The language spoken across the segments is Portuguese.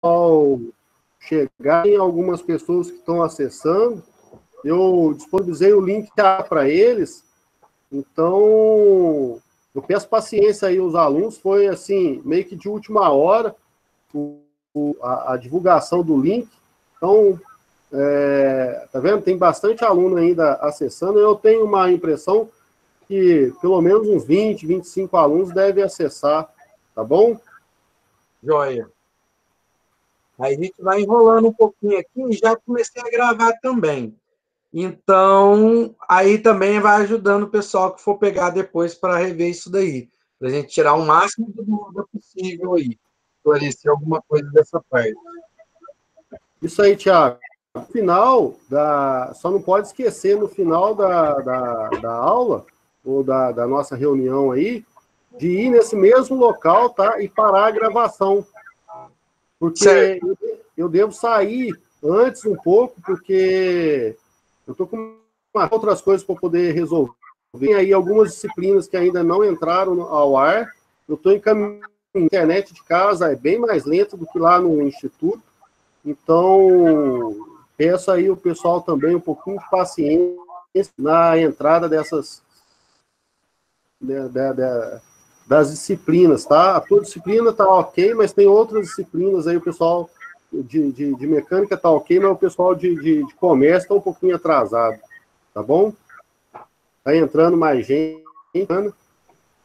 ao chegar em algumas pessoas que estão acessando, eu disponibilizei o link para eles, então eu peço paciência aí aos alunos, foi assim, meio que de última hora a divulgação do link, então, tá vendo? Tem bastante aluno ainda acessando, eu tenho uma impressão que pelo menos uns 20, 25 alunos devem acessar, tá bom? Joia. Aí a gente vai enrolando um pouquinho aqui e já comecei a gravar também. Então, aí também vai ajudando o pessoal que for pegar depois para rever isso daí. Para a gente tirar o máximo de dúvida possível aí. Esclarecer alguma coisa dessa parte. Isso aí, Thiago. No final, só não pode esquecer, no final da aula, ou da nossa reunião aí, de ir nesse mesmo local, tá? E parar a gravação. Porque Certo. eu devo sair antes um pouco, porque eu estou com outras coisas para poder resolver. Tem aí algumas disciplinas que ainda não entraram ao ar. Eu estou encaminhando a internet de casa, é bem mais lenta do que lá no instituto. Então, peço aí o pessoal também um pouquinho de paciência na entrada das disciplinas, tá? A tua disciplina tá ok, mas tem outras disciplinas aí, o pessoal de mecânica tá ok, mas o pessoal de comércio tá um pouquinho atrasado, tá bom? Tá entrando mais gente.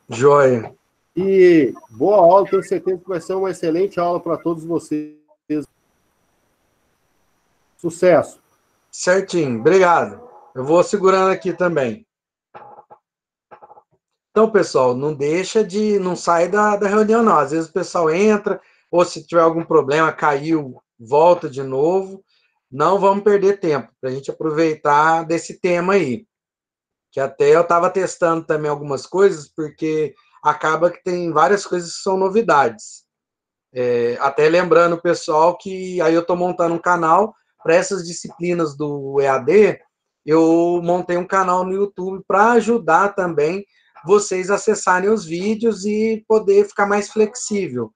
Joia. E boa aula, tenho certeza que vai ser uma excelente aula para todos vocês. Sucesso! Certinho, obrigado. Eu vou segurando aqui também. Então, pessoal, não sai da reunião, não. Às vezes o pessoal entra, ou se tiver algum problema, caiu, volta de novo. Não vamos perder tempo, para a gente aproveitar desse tema aí. Que até eu estava testando também algumas coisas, porque acaba que tem várias coisas que são novidades. Até lembrando o pessoal que aí eu estou montando um canal para essas disciplinas do EAD, eu montei um canal no YouTube para ajudar também vocês a acessarem os vídeos e poder ficar mais flexível.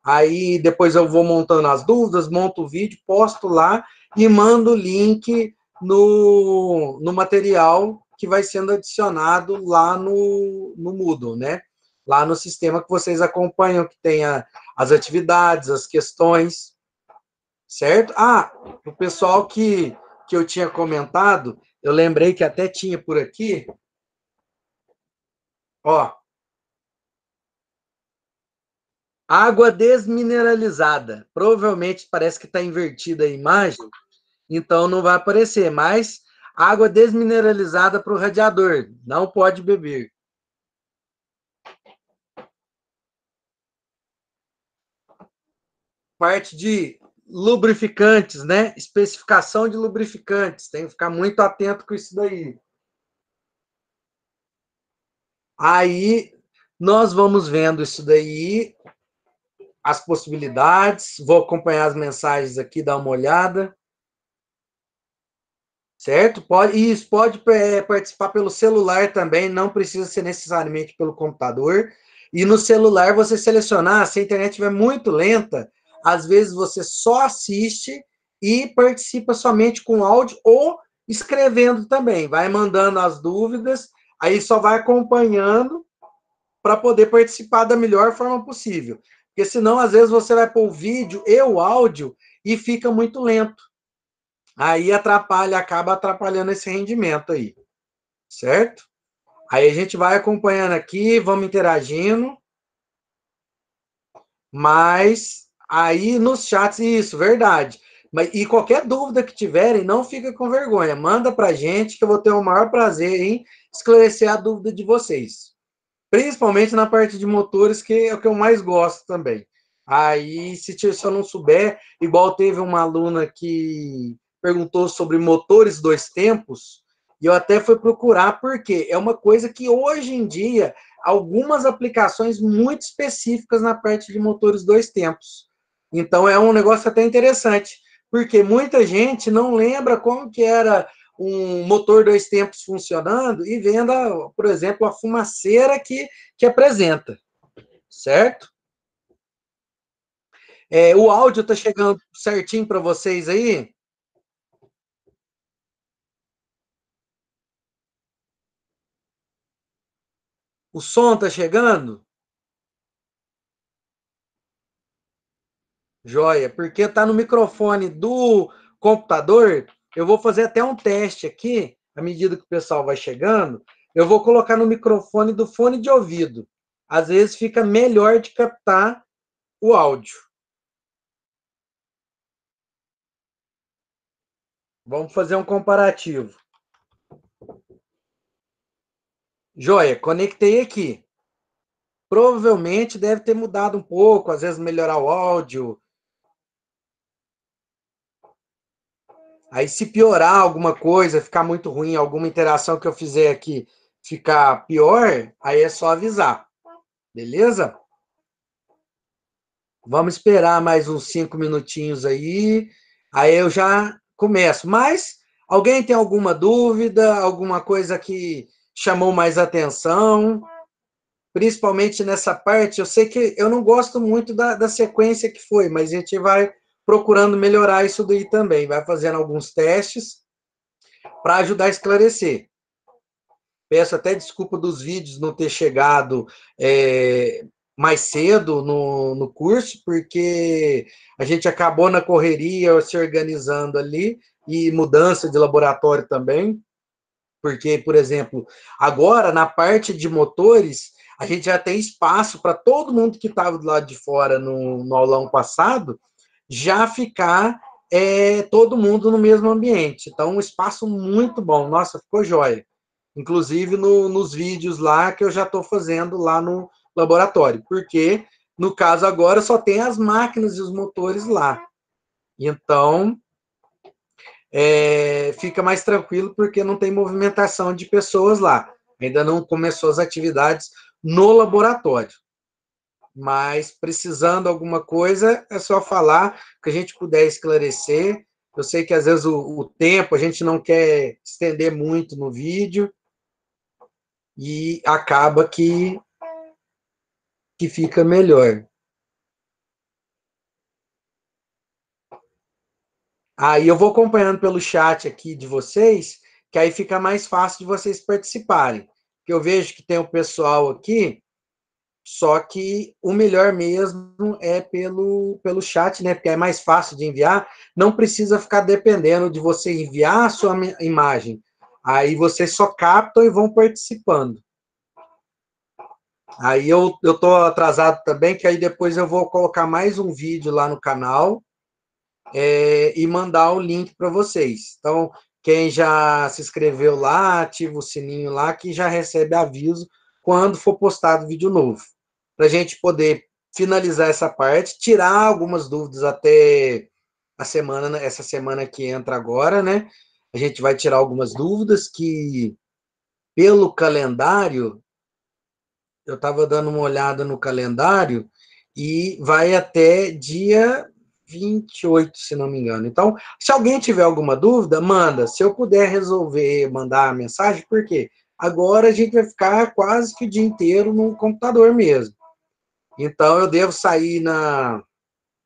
Aí depois eu vou montando as dúvidas, monto o vídeo, posto lá e mando o link no material que vai sendo adicionado lá no Moodle, né? Lá no sistema que vocês acompanham, que tem as atividades, as questões, certo? O pessoal que eu tinha comentado, eu lembrei que até tinha por aqui, ó, água desmineralizada. Provavelmente parece que está invertida a imagem, então não vai aparecer, mas água desmineralizada para o radiador, não pode beber. Parte de lubrificantes, né? Especificação de lubrificantes, tem que ficar muito atento com isso daí. Aí nós vamos vendo isso daí, as possibilidades, vou acompanhar as mensagens aqui, dar uma olhada. Certo? Pode participar pelo celular também, não precisa ser necessariamente pelo computador. E no celular, você selecionar, se a internet estiver muito lenta, às vezes você só assiste e participa somente com áudio ou escrevendo também. Vai mandando as dúvidas, aí só vai acompanhando para poder participar da melhor forma possível. Porque senão, às vezes, você vai pôr o vídeo e o áudio e fica muito lento. Aí acaba atrapalhando esse rendimento aí, certo? Aí a gente vai acompanhando aqui, vamos interagindo, mas aí nos chats, isso, verdade. E qualquer dúvida que tiverem, não fica com vergonha, manda pra gente que eu vou ter o maior prazer em esclarecer a dúvida de vocês. Principalmente na parte de motores, que é o que eu mais gosto também. Aí, se eu não souber, igual teve uma aluna que perguntou sobre motores dois tempos, e eu até fui procurar, porque é uma coisa que hoje em dia, algumas aplicações muito específicas na parte de motores dois tempos. Então, é um negócio até interessante, porque muita gente não lembra como que era um motor dois tempos funcionando e vendo, por exemplo, a fumaceira que apresenta, certo? O áudio está chegando certinho para vocês aí? O som está chegando? Joia, porque está no microfone do computador. Eu vou fazer até um teste aqui, à medida que o pessoal vai chegando. Eu vou colocar no microfone do fone de ouvido. Às vezes fica melhor de captar o áudio. Vamos fazer um comparativo. Joia, conectei aqui. Provavelmente deve ter mudado um pouco, às vezes melhorar o áudio. Aí, se piorar alguma coisa, ficar muito ruim, alguma interação que eu fizer aqui ficar pior, aí é só avisar. Beleza? Vamos esperar mais uns 5 minutinhos aí. Aí eu já começo. Mas alguém tem alguma dúvida, alguma coisa que chamou mais atenção? Principalmente nessa parte, eu sei que eu não gosto muito da sequência que foi, mas a gente vai procurando melhorar isso daí também. Vai fazendo alguns testes para ajudar a esclarecer. Peço até desculpa dos vídeos não ter chegado mais cedo no curso, porque a gente acabou na correria se organizando ali, e mudança de laboratório também, porque, por exemplo, agora na parte de motores, a gente já tem espaço para todo mundo que estava do lado de fora no aulão passado já ficar todo mundo no mesmo ambiente. Então, um espaço muito bom. Nossa, ficou jóia. Inclusive nos vídeos lá que eu já estou fazendo lá no laboratório, porque no caso agora só tem as máquinas e os motores lá. Então, fica mais tranquilo porque não tem movimentação de pessoas lá. Ainda não começou as atividades no laboratório. Mas precisando alguma coisa, é só falar, que a gente puder esclarecer. Eu sei que às vezes o tempo, a gente não quer estender muito no vídeo, e acaba que fica melhor. Aí eu vou acompanhando pelo chat aqui de vocês, que aí fica mais fácil de vocês participarem. Porque eu vejo que tem o pessoal aqui, só que o melhor mesmo é pelo chat, né? Porque é mais fácil de enviar, não precisa ficar dependendo de você enviar a sua imagem. Aí vocês só captam e vão participando. Aí eu estou atrasado também, que aí depois eu vou colocar mais um vídeo lá no canal e mandar o link para vocês. Então, quem já se inscreveu lá, ativa o sininho lá, que já recebe aviso quando for postado vídeo novo. Para a gente poder finalizar essa parte, tirar algumas dúvidas até a semana, essa semana que entra agora, né? A gente vai tirar algumas dúvidas que, pelo calendário, eu estava dando uma olhada no calendário e vai até dia 28, se não me engano. Então, se alguém tiver alguma dúvida, manda. Se eu puder resolver mandar a mensagem, por quê? Agora a gente vai ficar quase que o dia inteiro no computador mesmo. Então, eu devo sair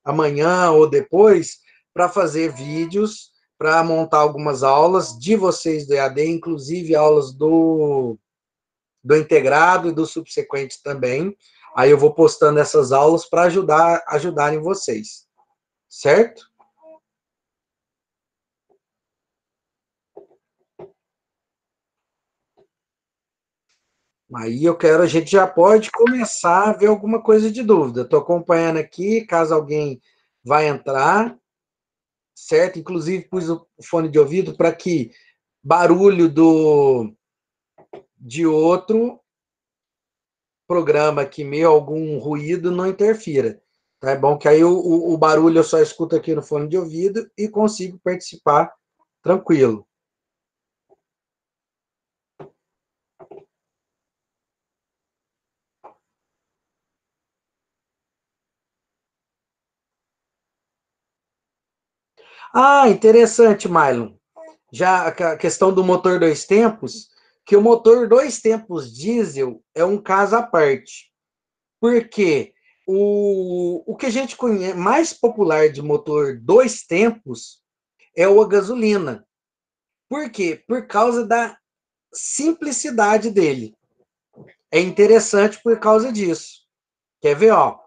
amanhã ou depois para fazer vídeos, para montar algumas aulas de vocês do EAD, inclusive aulas do integrado e do subsequente também. Aí eu vou postando essas aulas para ajudarem vocês, certo? Aí a gente já pode começar a ver alguma coisa de dúvida. Estou acompanhando aqui, caso alguém vai entrar, certo? Inclusive pus o fone de ouvido para que barulho de outro programa aqui, meio algum ruído, não interfira. Tá? É bom que aí o barulho eu só escuto aqui no fone de ouvido e consigo participar tranquilo. Ah, interessante, Mylon. Já a questão do motor dois tempos, que o motor dois tempos diesel é um caso à parte. Por quê? o que a gente conhece mais popular de motor dois tempos é o a gasolina. Por quê? Por causa da simplicidade dele. É interessante por causa disso. Quer ver, ó?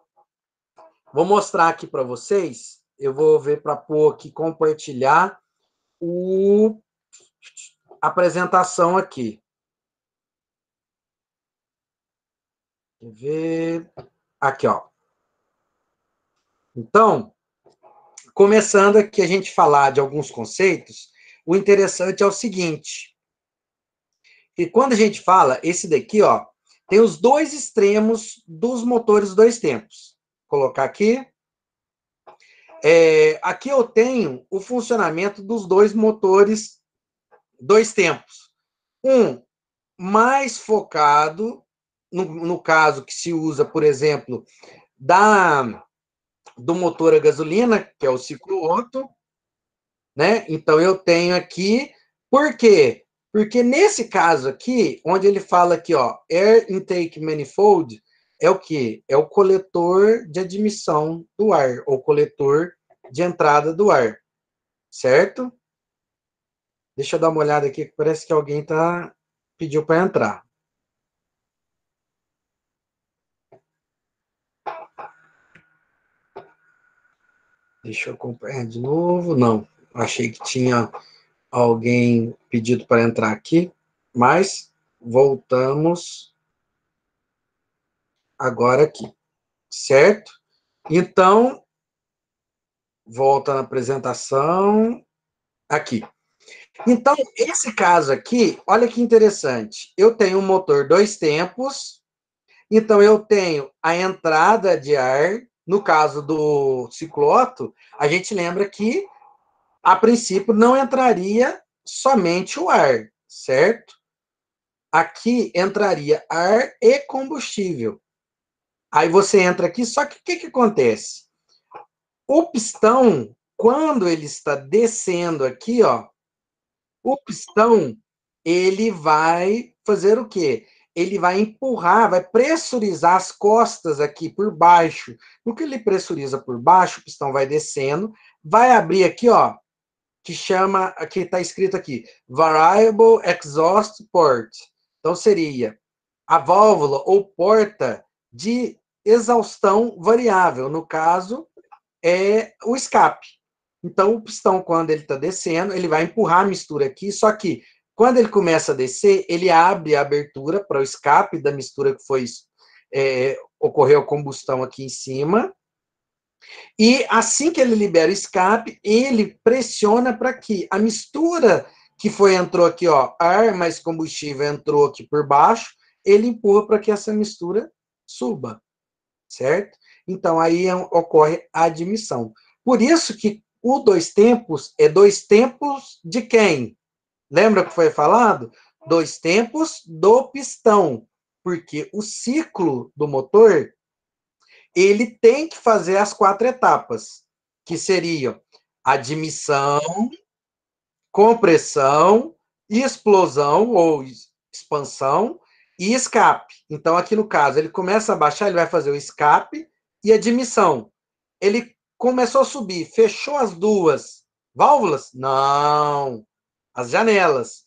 Vou mostrar aqui para vocês. Eu vou ver para pôr aqui, compartilhar a apresentação aqui. Quer ver? Aqui, ó. Então, começando aqui a gente falar de alguns conceitos, o interessante é o seguinte, que quando a gente fala, esse daqui, ó, tem os dois extremos dos motores dois tempos. Vou colocar aqui. Aqui eu tenho o funcionamento dos dois motores dois tempos. Um mais focado, no caso que se usa, por exemplo, do motor a gasolina, que é o ciclo Otto, né? Então eu tenho aqui, por quê? Porque nesse caso aqui, onde ele fala aqui, ó, Air Intake Manifold, é o quê? É o coletor de admissão do ar, ou coletor de entrada do ar, certo? Deixa eu dar uma olhada aqui, que parece que alguém pediu para entrar. Deixa eu acompanhar de novo. Não, achei que tinha alguém pedido para entrar aqui, mas voltamos agora aqui, certo? Então, volta na apresentação, aqui. Então, esse caso aqui, olha que interessante. Eu tenho um motor dois tempos, então eu tenho a entrada de ar, no caso do ciclo Otto, a gente lembra que, a princípio, não entraria somente o ar, certo? Aqui entraria ar e combustível. Aí você entra aqui, só que o que acontece? O pistão, quando ele está descendo aqui, ó, o pistão, ele vai fazer o quê? Ele vai empurrar, vai pressurizar as costas aqui por baixo. No que ele pressuriza por baixo, o pistão vai descendo, vai abrir aqui, ó, que chama, aqui está escrito aqui, Variable Exhaust Port. Então, seria a válvula ou porta de exaustão variável. No caso, é o escape. Então, o pistão, quando ele está descendo, ele vai empurrar a mistura aqui, só que quando ele começa a descer, ele abre a abertura para o escape da mistura que foi ocorreu a combustão aqui em cima, e assim que ele libera o escape, ele pressiona para que a mistura que entrou aqui, ó, ar mais combustível entrou aqui por baixo, ele empurra para que essa mistura suba, certo? Então, aí ocorre a admissão. Por isso que o dois tempos é dois tempos de quem? Lembra que foi falado? Dois tempos do pistão, porque o ciclo do motor, ele tem que fazer as quatro etapas, que seriam admissão, compressão, explosão ou expansão e escape. Então, aqui no caso, ele começa a baixar, ele vai fazer o escape e admissão. Ele começou a subir, fechou as duas válvulas? Não. As janelas.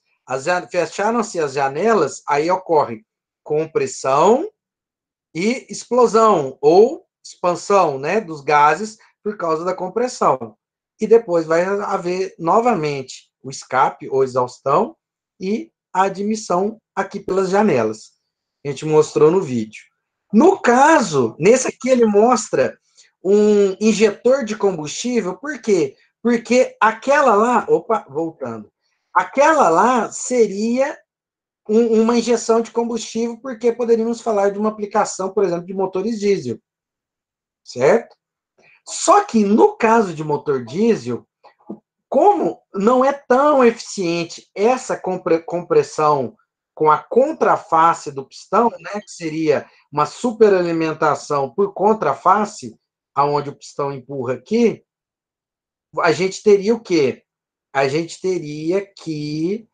Fecharam-se as janelas, aí ocorre compressão e explosão, ou expansão, né, dos gases por causa da compressão. E depois vai haver novamente o escape ou exaustão e a admissão aqui pelas janelas. A gente mostrou no vídeo. No caso, nesse aqui ele mostra um injetor de combustível, por quê? Porque aquela lá, opa, voltando, aquela lá seria uma injeção de combustível, porque poderíamos falar de uma aplicação, por exemplo, de motores diesel, certo? Só que no caso de motor diesel, como não é tão eficiente essa compressão com a contraface do pistão, né, que seria uma superalimentação por contraface, aonde o pistão empurra aqui, a gente teria o quê? A gente teria que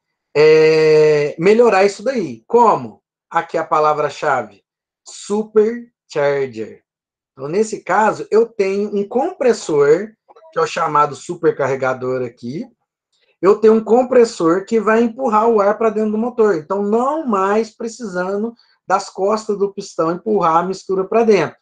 melhorar isso daí. Como? Aqui é a palavra-chave. Supercharger. Então, nesse caso, eu tenho um compressor, que é o chamado supercarregador aqui. Eu tenho um compressor que vai empurrar o ar para dentro do motor. Então, não mais precisando das costas do pistão empurrar a mistura para dentro.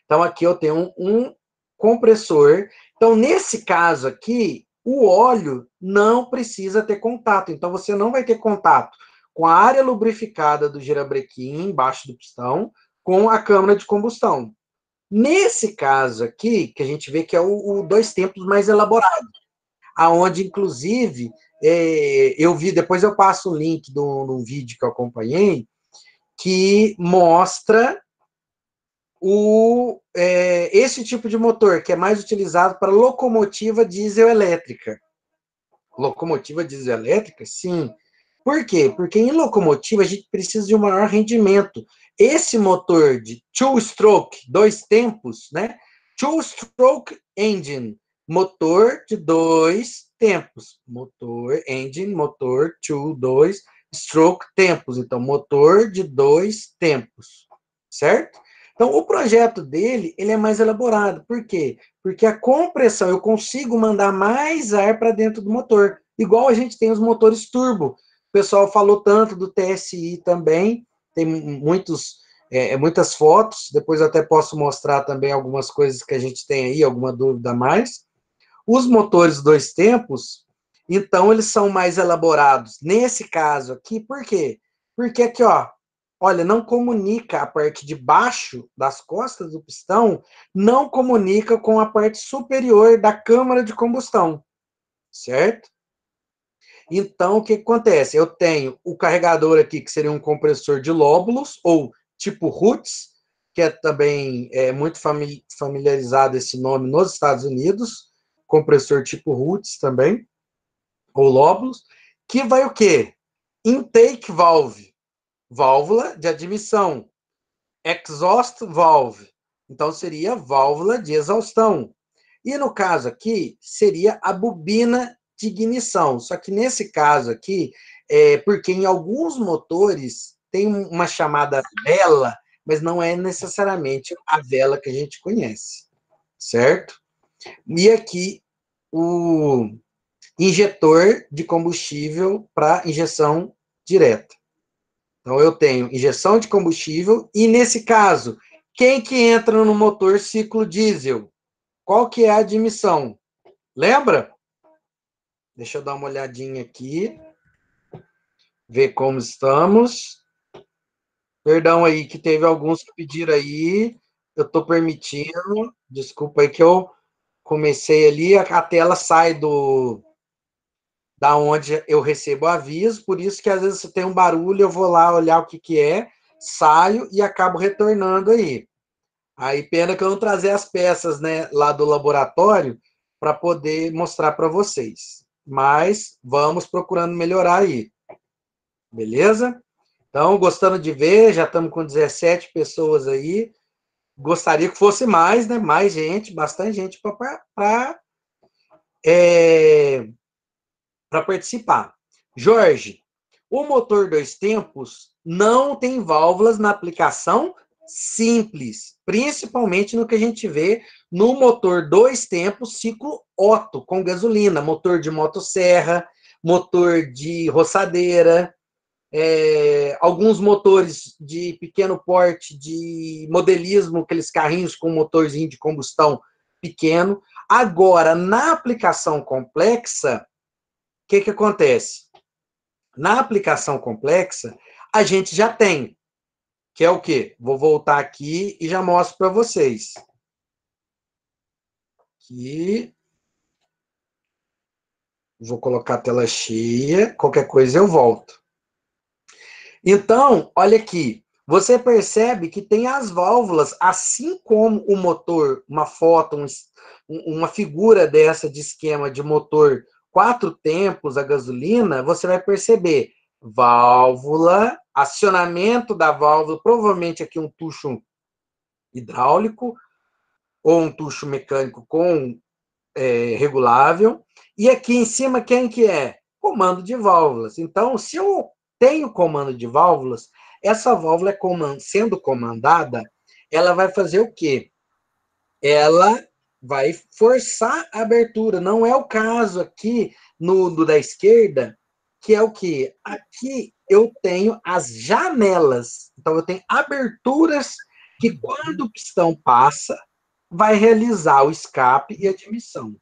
Então, aqui eu tenho um compressor. Então, nesse caso aqui, o óleo não precisa ter contato. Então, você não vai ter contato com a área lubrificada do girabrequim, embaixo do pistão, com a câmara de combustão. Nesse caso aqui, que a gente vê que é o dois tempos mais elaborado, aonde, inclusive, eu vi, depois eu passo o link do vídeo que eu acompanhei, que mostra esse tipo de motor, que é mais utilizado para locomotiva diesel elétrica. Locomotiva diesel elétrica, sim. Por quê? Porque em locomotiva a gente precisa de um maior rendimento. Esse motor de two-stroke, dois tempos, né? Two-stroke engine, motor de dois tempos. Motor, engine, motor, two, dois, stroke, tempos. Então, motor de dois tempos, certo? Então, o projeto dele, ele é mais elaborado. Por quê? Porque a compressão, eu consigo mandar mais ar para dentro do motor. Igual a gente tem os motores turbo. O pessoal falou tanto do TSI também, tem muitas fotos, depois eu até posso mostrar também algumas coisas que a gente tem aí, alguma dúvida a mais. Os motores dois tempos, então, eles são mais elaborados. Nesse caso aqui, por quê? Porque aqui, ó, olha, não comunica a parte de baixo das costas do pistão, não comunica com a parte superior da câmara de combustão, certo? Então, o que acontece? Eu tenho o carregador aqui, que seria um compressor de lóbulos, ou tipo Roots, que é também muito familiarizado esse nome nos Estados Unidos, compressor tipo Roots também, ou lóbulos, que vai o quê? Intake valve, válvula de admissão. Exhaust valve, então seria válvula de exaustão. E no caso aqui, seria a bobina de ignição. Só que nesse caso aqui, porque em alguns motores tem uma chamada vela, mas não é necessariamente a vela que a gente conhece, certo? E aqui o injetor de combustível para injeção direta. Então, eu tenho injeção de combustível e, nesse caso, quem que entra no motor ciclo diesel? Qual que é a admissão? Lembra? Deixa eu dar uma olhadinha aqui, ver como estamos. Perdão aí, que teve alguns que pediram aí, eu estou permitindo, desculpa aí que eu comecei ali, a tela sai da onde eu recebo aviso, por isso que às vezes tem um barulho, eu vou lá olhar o que é, saio e acabo retornando aí. Aí, pena que eu não trazer as peças, né, lá do laboratório para poder mostrar para vocês. Mas vamos procurando melhorar aí. Beleza? Então, gostando de ver, já estamos com 17 pessoas aí. Gostaria que fosse mais, né? Mais gente, bastante gente para participar. Jorge, o motor dois tempos não tem válvulas na aplicação simples, principalmente no que a gente vê no motor dois tempos ciclo Otto, com gasolina, motor de motosserra, motor de roçadeira, alguns motores de pequeno porte, de modelismo, aqueles carrinhos com motorzinho de combustão pequeno. Agora, na aplicação complexa, o que acontece? Na aplicação complexa, a gente já tem, que é o quê? Vou voltar aqui e já mostro para vocês. Aqui. Vou colocar a tela cheia, qualquer coisa eu volto. Então, olha aqui, você percebe que tem as válvulas, assim como o motor, uma foto, uma figura dessa de esquema de motor 4 tempos a gasolina, você vai perceber válvula, acionamento da válvula, provavelmente aqui um tucho hidráulico ou um tucho mecânico com regulável, e aqui em cima quem que é? Comando de válvulas. Então, se eu tenho comando de válvulas, essa válvula sendo comandada, ela vai fazer o quê? Ela vai forçar a abertura. Não é o caso aqui no da esquerda, que é o quê? Aqui eu tenho as janelas. Então, eu tenho aberturas que, quando o pistão passa, vai realizar o escape e admissão.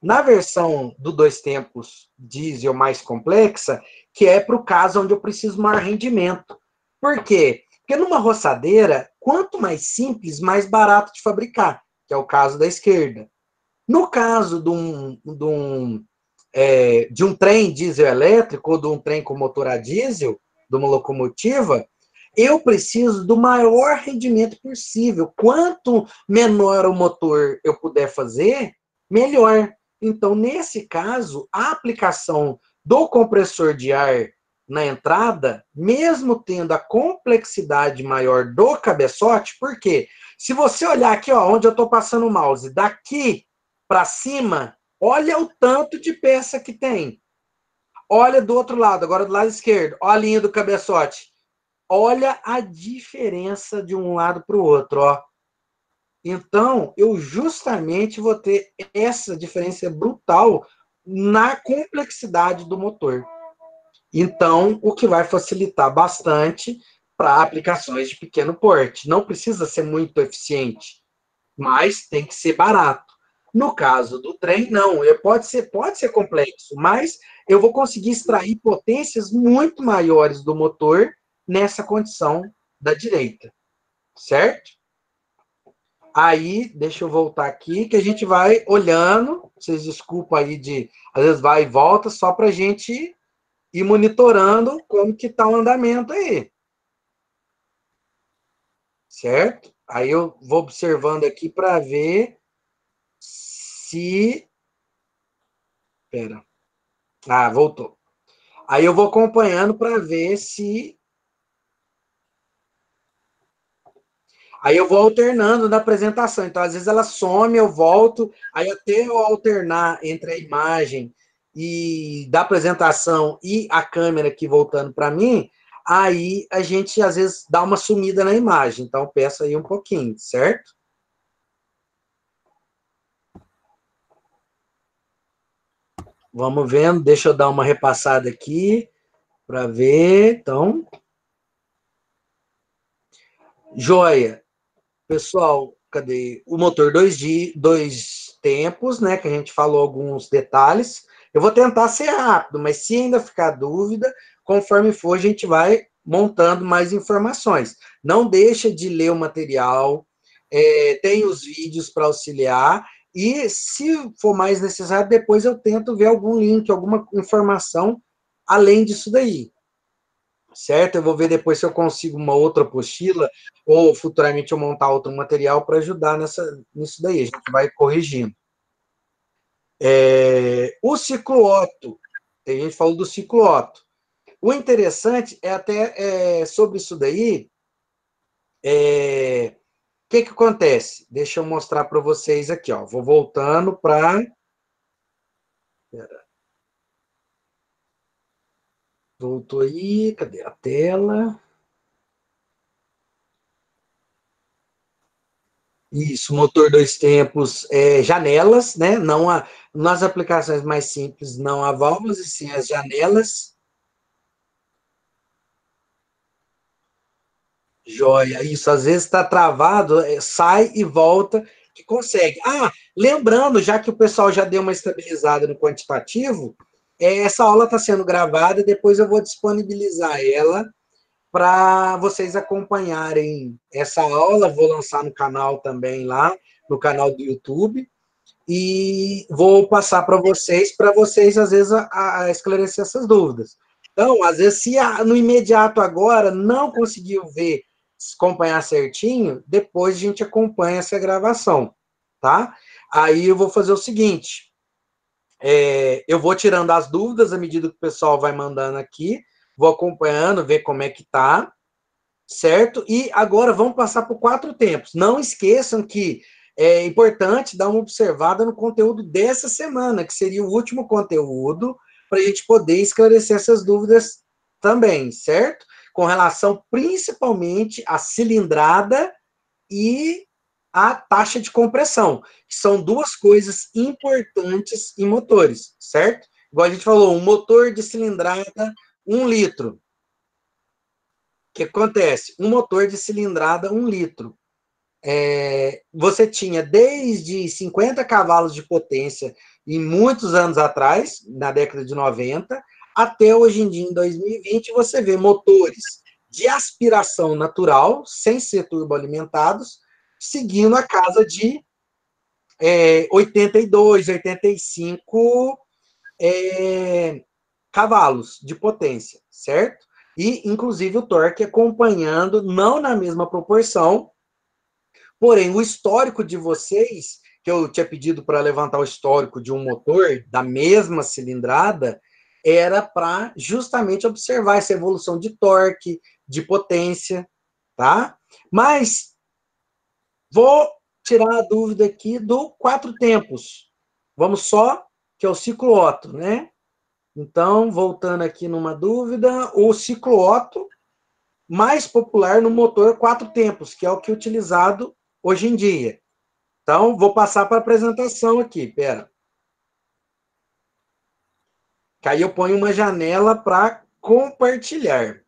Na versão do 2 tempos diesel mais complexa, que é para o caso onde eu preciso maior rendimento. Por quê? Porque numa roçadeira, quanto mais simples, mais barato de fabricar, que é o caso da esquerda. No caso de um trem diesel elétrico ou de um trem com motor a diesel, de uma locomotiva, eu preciso do maior rendimento possível. Quanto menor o motor eu puder fazer, melhor. Então, nesse caso, a aplicação do compressor de ar na entrada, mesmo tendo a complexidade maior do cabeçote, por quê? Se você olhar aqui, ó, onde eu estou passando o mouse, daqui para cima, olha o tanto de peça que tem. Olha do outro lado, agora do lado esquerdo, olha a linha do cabeçote. Olha a diferença de um lado para o outro, ó. Então, eu justamente vou ter essa diferença brutal na complexidade do motor. Então, o que vai facilitar bastante para aplicações de pequeno porte. Não precisa ser muito eficiente, mas tem que ser barato. No caso do trem, não. Pode ser complexo, mas eu vou conseguir extrair potências muito maiores do motor nessa condição da direita. Certo? Aí, deixa eu voltar aqui, que a gente vai olhando. Vocês desculpam aí às vezes vai e volta, só para a gente ir monitorando como que está o andamento aí. Certo? Aí eu vou observando aqui para ver se... Espera. Ah, voltou. Aí eu vou acompanhando para ver se... Aí eu vou alternando na apresentação. Então, às vezes ela some, eu volto. Aí até eu alternar entre a imagem e da apresentação e a câmera aqui voltando para mim, aí a gente, às vezes, dá uma sumida na imagem. Então, peço aí um pouquinho, certo? Vamos vendo. Deixa eu dar uma repassada aqui para ver. Então, joia. Pessoal, cadê? O motor 2 tempos, né? Que a gente falou alguns detalhes. Eu vou tentar ser rápido, mas se ainda ficar dúvida, conforme for, a gente vai montando mais informações. Não deixa de ler o material, tem os vídeos para auxiliar, e se for mais necessário, depois eu tento ver algum link, alguma informação além disso daí. Certo? Eu vou ver depois se eu consigo uma outra apostila ou futuramente eu montar outro material para ajudar nisso daí. A gente vai corrigindo. O ciclo Otto. A gente falou do ciclo Otto. O interessante é até sobre isso daí. O que acontece? Deixa eu mostrar para vocês aqui. Ó. Vou voltando para... Voltou aí. Cadê a tela? Isso, motor 2 tempos, janelas, né? Não nas aplicações mais simples, não há válvulas, e sim as janelas. Joia, isso, às vezes está travado, sai e volta, que consegue. Lembrando, já que o pessoal já deu uma estabilizada no quantitativo, essa aula está sendo gravada, depois eu vou disponibilizar ela para vocês acompanharem essa aula, vou lançar no canal também lá, no canal do YouTube, e vou passar para vocês, às vezes, a esclarecer essas dúvidas. Então, às vezes, se no imediato agora não conseguiu ver, acompanhar certinho, depois a gente acompanha essa gravação, tá? Aí eu vou fazer o seguinte, eu vou tirando as dúvidas à medida que o pessoal vai mandando aqui, vou acompanhando, ver como é que tá, certo? E agora vamos passar por 4 tempos. Não esqueçam que é importante dar uma observada no conteúdo dessa semana, que seria o último conteúdo, para a gente poder esclarecer essas dúvidas também, certo? com relação principalmente à cilindrada e à taxa de compressão, que são duas coisas importantes em motores, certo? Igual a gente falou, um motor de cilindrada 1 litro. O que acontece? Um motor de cilindrada 1 litro. Você tinha desde 50 cavalos de potência em muitos anos atrás, na década de 90, até hoje em dia, em 2020, você vê motores de aspiração natural, sem ser turboalimentados, seguindo a casa de 82, 85 cavalos de potência, certo? E, inclusive, o torque acompanhando, não na mesma proporção, porém, o histórico de vocês, que eu tinha pedido para levantar o histórico de um motor da mesma cilindrada, era para justamente observar essa evolução de torque, de potência, tá? Mas vou tirar a dúvida aqui do 4 tempos. Vamos só, que é o ciclo Otto, né? Então, voltando aqui numa dúvida, o ciclo Otto mais popular no motor 4 tempos, que é o que é utilizado hoje em dia. Então, vou passar para a apresentação aqui, pera. Que aí eu ponho uma janela para compartilhar.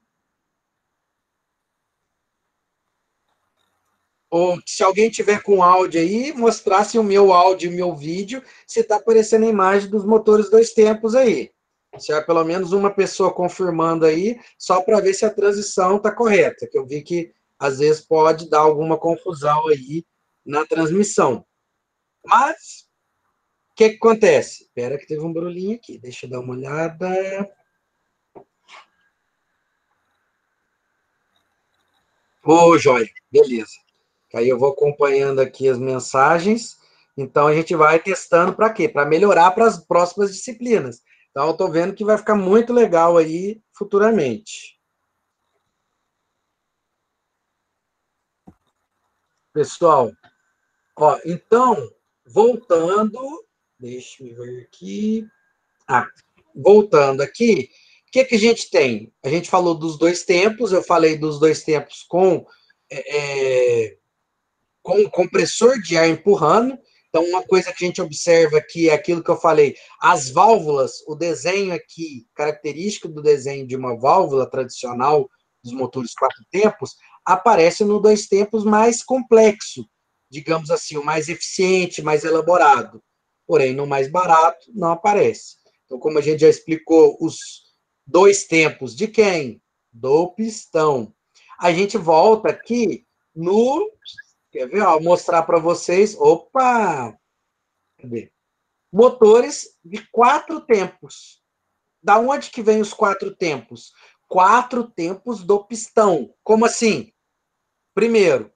Ou se alguém tiver com áudio aí, mostrasse o meu áudio e o meu vídeo, se está aparecendo a imagem dos motores 2 tempos aí. Se há pelo menos uma pessoa confirmando aí, só para ver se a transição está correta, que eu vi que às vezes pode dar alguma confusão aí na transmissão. Mas, o que acontece? Espera que teve um barulhinho aqui, deixa eu dar uma olhada. Ô, joia, beleza. Aí eu vou acompanhando aqui as mensagens. Então, a gente vai testando para quê? Para melhorar para as próximas disciplinas. Então, eu estou vendo que vai ficar muito legal aí futuramente. Pessoal, ó, então, voltando, deixa eu ver aqui. Voltando aqui, o que a gente tem? A gente falou dos 2 tempos, eu falei dos 2 tempos com o compressor de ar empurrando. Então, uma coisa que a gente observa aqui é aquilo que eu falei, as válvulas, o desenho aqui, característico do desenho de uma válvula tradicional dos motores 4 tempos, aparece no 2 tempos mais complexo, digamos assim, o mais eficiente, mais elaborado. Porém, no mais barato, não aparece. Então, como a gente já explicou, os 2 tempos de quem? Do pistão. A gente volta aqui no... Quer ver? Ó, mostrar para vocês. Opa! Cadê? Motores de 4 tempos. Da onde que vem os 4 tempos? 4 tempos do pistão. Como assim? Primeiro,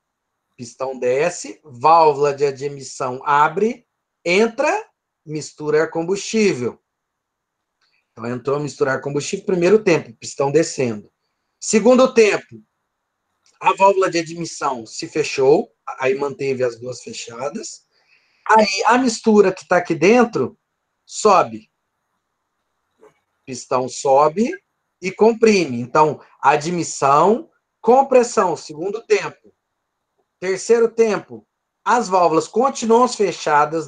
pistão desce, válvula de admissão abre, entra, mistura ar combustível. Então, entrou misturar combustível, primeiro tempo, pistão descendo. Segundo tempo, a válvula de admissão se fechou, aí manteve as duas fechadas. Aí a mistura que está aqui dentro sobe. Pistão sobe e comprime. Então, admissão, compressão, segundo tempo. Terceiro tempo, as válvulas continuam fechadas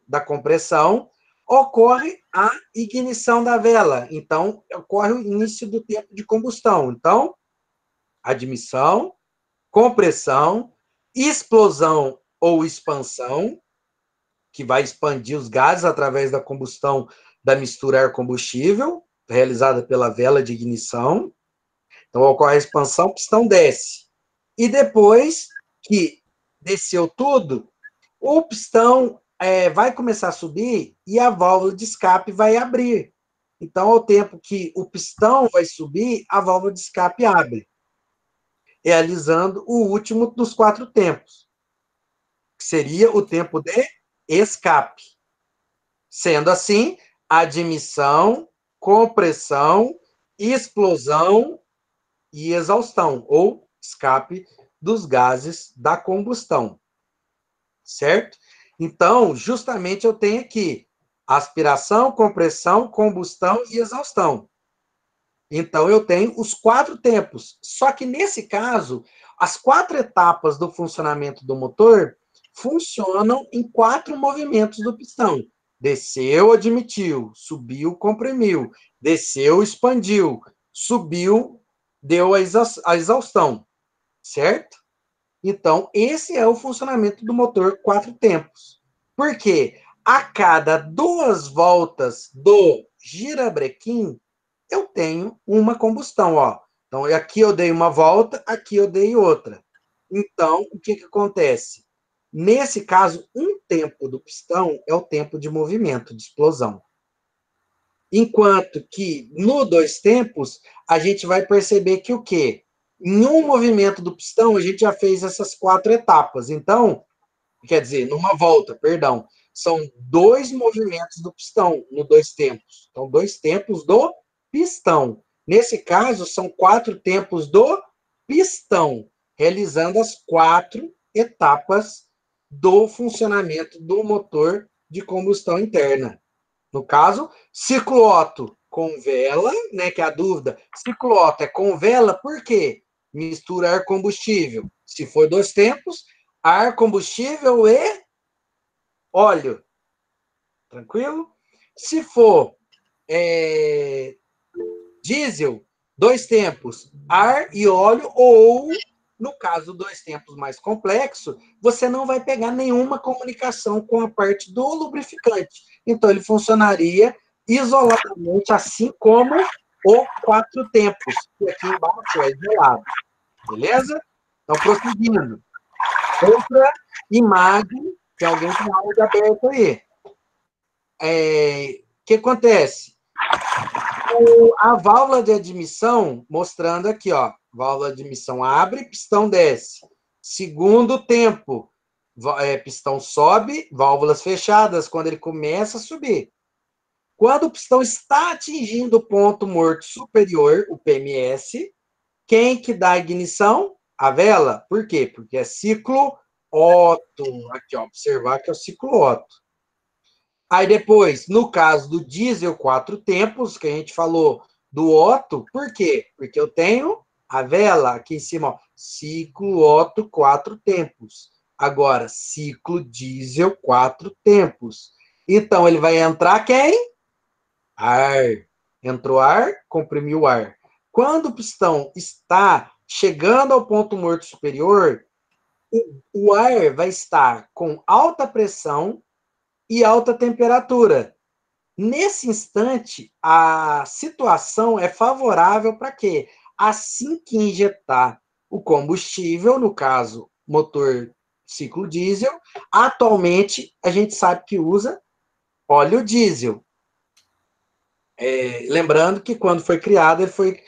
da compressão, ocorre a ignição da vela. Então, ocorre o início do tempo de combustão. Então, admissão, compressão, explosão ou expansão, que vai expandir os gases através da combustão da mistura ar-combustível, realizada pela vela de ignição. Então, ocorre a expansão, o pistão desce. E depois que desceu tudo, o pistão vai começar a subir e a válvula de escape vai abrir. Então, ao tempo que o pistão vai subir, a válvula de escape abre, realizando o último dos 4 tempos, que seria o tempo de escape. Sendo assim, admissão, compressão, explosão e exaustão, ou escape dos gases da combustão. Certo? Então, justamente eu tenho aqui aspiração, compressão, combustão e exaustão. Então, eu tenho os 4 tempos. Só que, nesse caso, as 4 etapas do funcionamento do motor funcionam em 4 movimentos do pistão. Desceu, admitiu. Subiu, comprimiu. Desceu, expandiu. Subiu, deu a exaustão. Certo? Então, esse é o funcionamento do motor 4 tempos. Por quê? A cada 2 voltas do girabrequim, eu tenho uma combustão, ó. Então, aqui eu dei uma volta, aqui eu dei outra. Então, o que acontece? Nesse caso, um tempo do pistão é o tempo de movimento, de explosão. Enquanto que, no 2 tempos, a gente vai perceber que o quê? Em um movimento do pistão, a gente já fez essas 4 etapas. Então, quer dizer, numa volta, perdão, são 2 movimentos do pistão, no 2 tempos. Então, 2 tempos do pistão. Nesse caso, são 4 tempos do pistão, realizando as 4 etapas do funcionamento do motor de combustão interna. No caso, ciclo Otto com vela, né, que é a dúvida. Ciclo Otto é com vela, por quê? Mistura ar combustível. Se for 2 tempos, ar, combustível e óleo. Tranquilo? Se for diesel, 2 tempos, ar e óleo, ou, no caso, 2 tempos mais complexo, você não vai pegar nenhuma comunicação com a parte do lubrificante. Então, ele funcionaria isoladamente, assim como o 4 tempos, que aqui embaixo é isolado. Beleza? Então, prosseguindo. Outra imagem, que alguém tem áudio aberto aí. O que acontece? A válvula de admissão, mostrando aqui, ó, válvula de admissão abre, pistão desce. Segundo tempo, pistão sobe, válvulas fechadas, quando ele começa a subir. Quando o pistão está atingindo o ponto morto superior, o PMS, quem que dá a ignição? A vela. Por quê? Porque é ciclo Otto. Aqui, ó, observar que é o ciclo Otto. Aí depois, no caso do diesel 4 tempos, que a gente falou do Otto, por quê? Porque eu tenho a vela aqui em cima, ó, ciclo Otto 4 tempos. Agora, ciclo diesel 4 tempos. Então, ele vai entrar quem? Ar. Entrou ar, comprimiu ar. Quando o pistão está chegando ao ponto morto superior, o ar vai estar com alta pressão e alta temperatura. Nesse instante, a situação é favorável para quê? Assim que injetar o combustível, no caso, motor ciclo diesel, atualmente a gente sabe que usa óleo diesel. Lembrando que quando foi criado, ele foi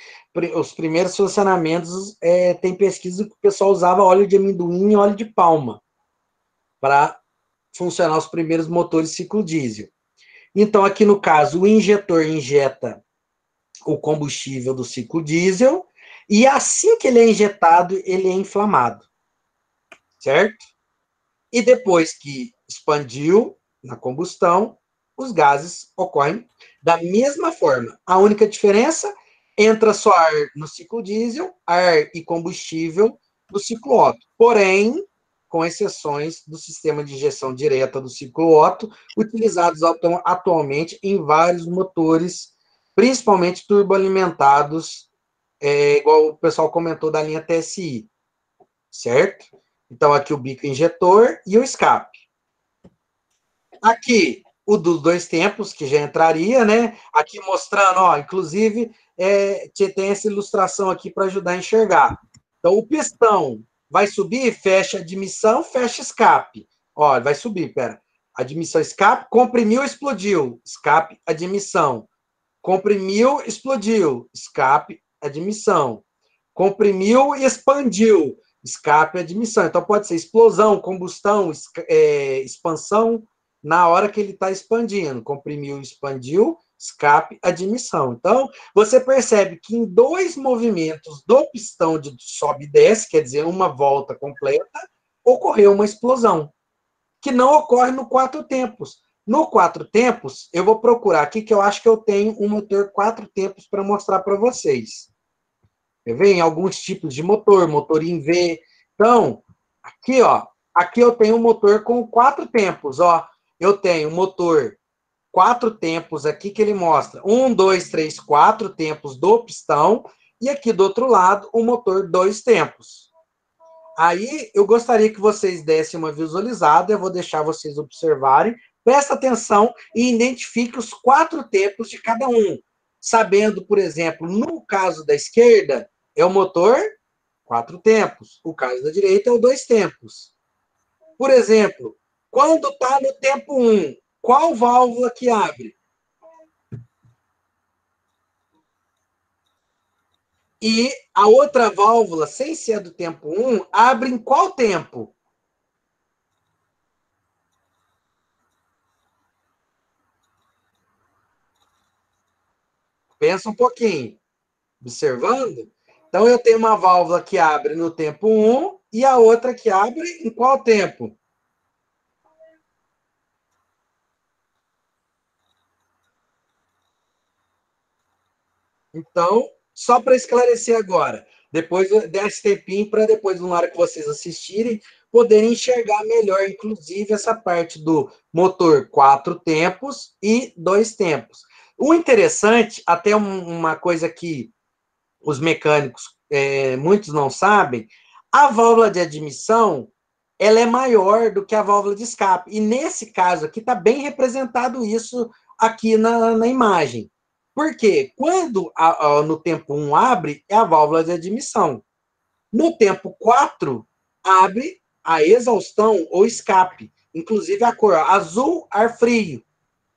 os primeiros funcionamentos, tem pesquisa que o pessoal usava óleo de amendoim e óleo de palma para funcionar os primeiros motores ciclo diesel. Então, aqui no caso, o injetor injeta o combustível do ciclo diesel e assim que ele é injetado, ele é inflamado, certo? E depois que expandiu na combustão, os gases ocorrem da mesma forma. A única diferença, entra só ar no ciclo diesel, ar e combustível no ciclo Otto. Porém, com exceções do sistema de injeção direta do ciclo Otto, utilizados atualmente em vários motores, principalmente turboalimentados, igual o pessoal comentou da linha TSI, certo? Então, aqui o bico injetor e o escape. Aqui, o dos 2 tempos, que já entraria, né? Aqui mostrando, ó, inclusive, tem essa ilustração aqui para ajudar a enxergar. Então, o pistão vai subir, fecha admissão, fecha escape. Ó, vai subir, pera. Admissão, escape, comprimiu, explodiu. Escape, admissão. Comprimiu, explodiu. Escape, admissão. Comprimiu e expandiu. Escape, admissão. Então, pode ser explosão, combustão, expansão, na hora que ele está expandindo. Comprimiu, expandiu, escape, admissão. Então, você percebe que em 2 movimentos do pistão de sobe e desce, quer dizer, uma volta completa, ocorreu uma explosão, que não ocorre no 4 tempos. No 4 tempos, eu vou procurar aqui, que eu acho que eu tenho um motor 4 tempos para mostrar para vocês. Quer ver? Em alguns tipos de motor, motor em V. Então, aqui, ó, aqui eu tenho um motor com 4 tempos, ó. Eu tenho motor 4 tempos aqui que ele mostra 1, 2, 3, 4 tempos do pistão, e aqui do outro lado o motor 2 tempos. Aí eu gostaria que vocês dessem uma visualizada, eu vou deixar vocês observarem, presta atenção e identifique os 4 tempos de cada um. Sabendo, por exemplo, no caso da esquerda, é o motor 4 tempos, o caso da direita é o 2 tempos. Por exemplo, quando está no tempo 1, qual válvula que abre? E a outra válvula, sem ser do tempo 1, abre em qual tempo? Pensa um pouquinho. Observando? Então, eu tenho uma válvula que abre no tempo 1 e a outra que abre em qual tempo? Então, só para esclarecer agora, depois desse tempinho para depois, na hora que vocês assistirem, poderem enxergar melhor, inclusive, essa parte do motor 4 tempos e 2 tempos. O interessante, até uma coisa que os mecânicos, muitos não sabem, a válvula de admissão ela é maior do que a válvula de escape. E nesse caso aqui está bem representado isso aqui na imagem. Por quê? Quando no tempo 1 abre, é a válvula de admissão. No tempo 4, abre a exaustão ou escape. Inclusive a cor azul, ar frio.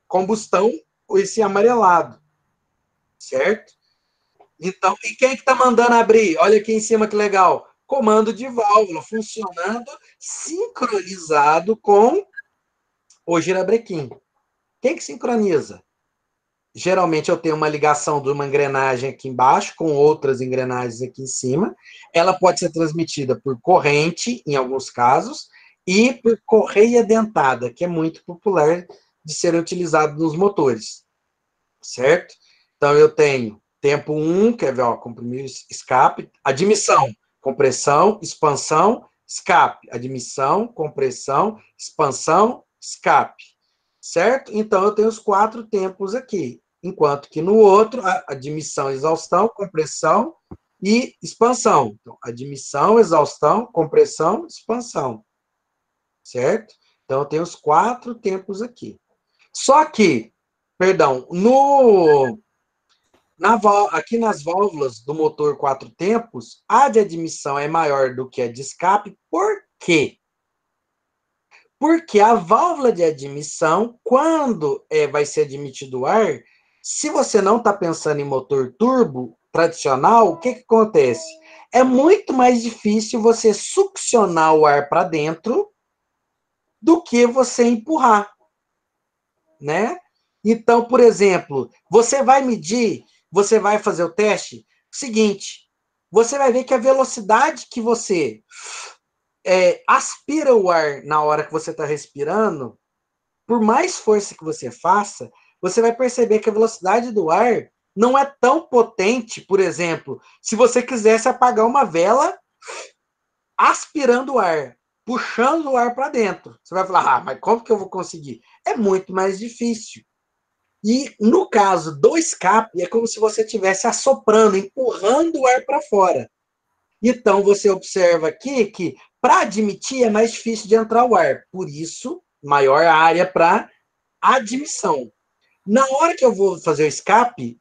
Combustão, esse amarelado. Certo? Então, e quem é que está mandando abrir? Olha aqui em cima que legal. Comando de válvula, funcionando sincronizado com o girabrequim. Quem que sincroniza? Geralmente eu tenho uma ligação de uma engrenagem aqui embaixo com outras engrenagens aqui em cima. Ela pode ser transmitida por corrente, em alguns casos, e por correia dentada, que é muito popular de ser utilizado nos motores. Certo? Então eu tenho tempo 1, quer ver, ó, comprimir, escape, admissão, compressão, expansão, escape, admissão, compressão, expansão, escape, certo? Então eu tenho os 4 tempos aqui, enquanto que no outro, admissão, exaustão, compressão e expansão. Então, admissão, exaustão, compressão, expansão, certo? Então eu tenho os 4 tempos aqui. Só que, perdão, aqui nas válvulas do motor 4 tempos, a de admissão é maior do que a de escape. Por quê? Porque a válvula de admissão, quando vai ser admitido o ar, se você não está pensando em motor turbo tradicional, o que acontece? É muito mais difícil você succionar o ar para dentro do que você empurrar, né? Então, por exemplo, você vai medir, você vai fazer o teste, seguinte, você vai ver que a velocidade que você aspira o ar na hora que você está respirando, por mais força que você faça, você vai perceber que a velocidade do ar não é tão potente, por exemplo, se você quisesse apagar uma vela aspirando o ar, puxando o ar para dentro. Você vai falar, mas como que eu vou conseguir? É muito mais difícil. E no caso do escape, é como se você estivesse assoprando, empurrando o ar para fora. Então, você observa aqui que para admitir é mais difícil de entrar o ar. Por isso, maior área para admissão. Na hora que eu vou fazer o escape,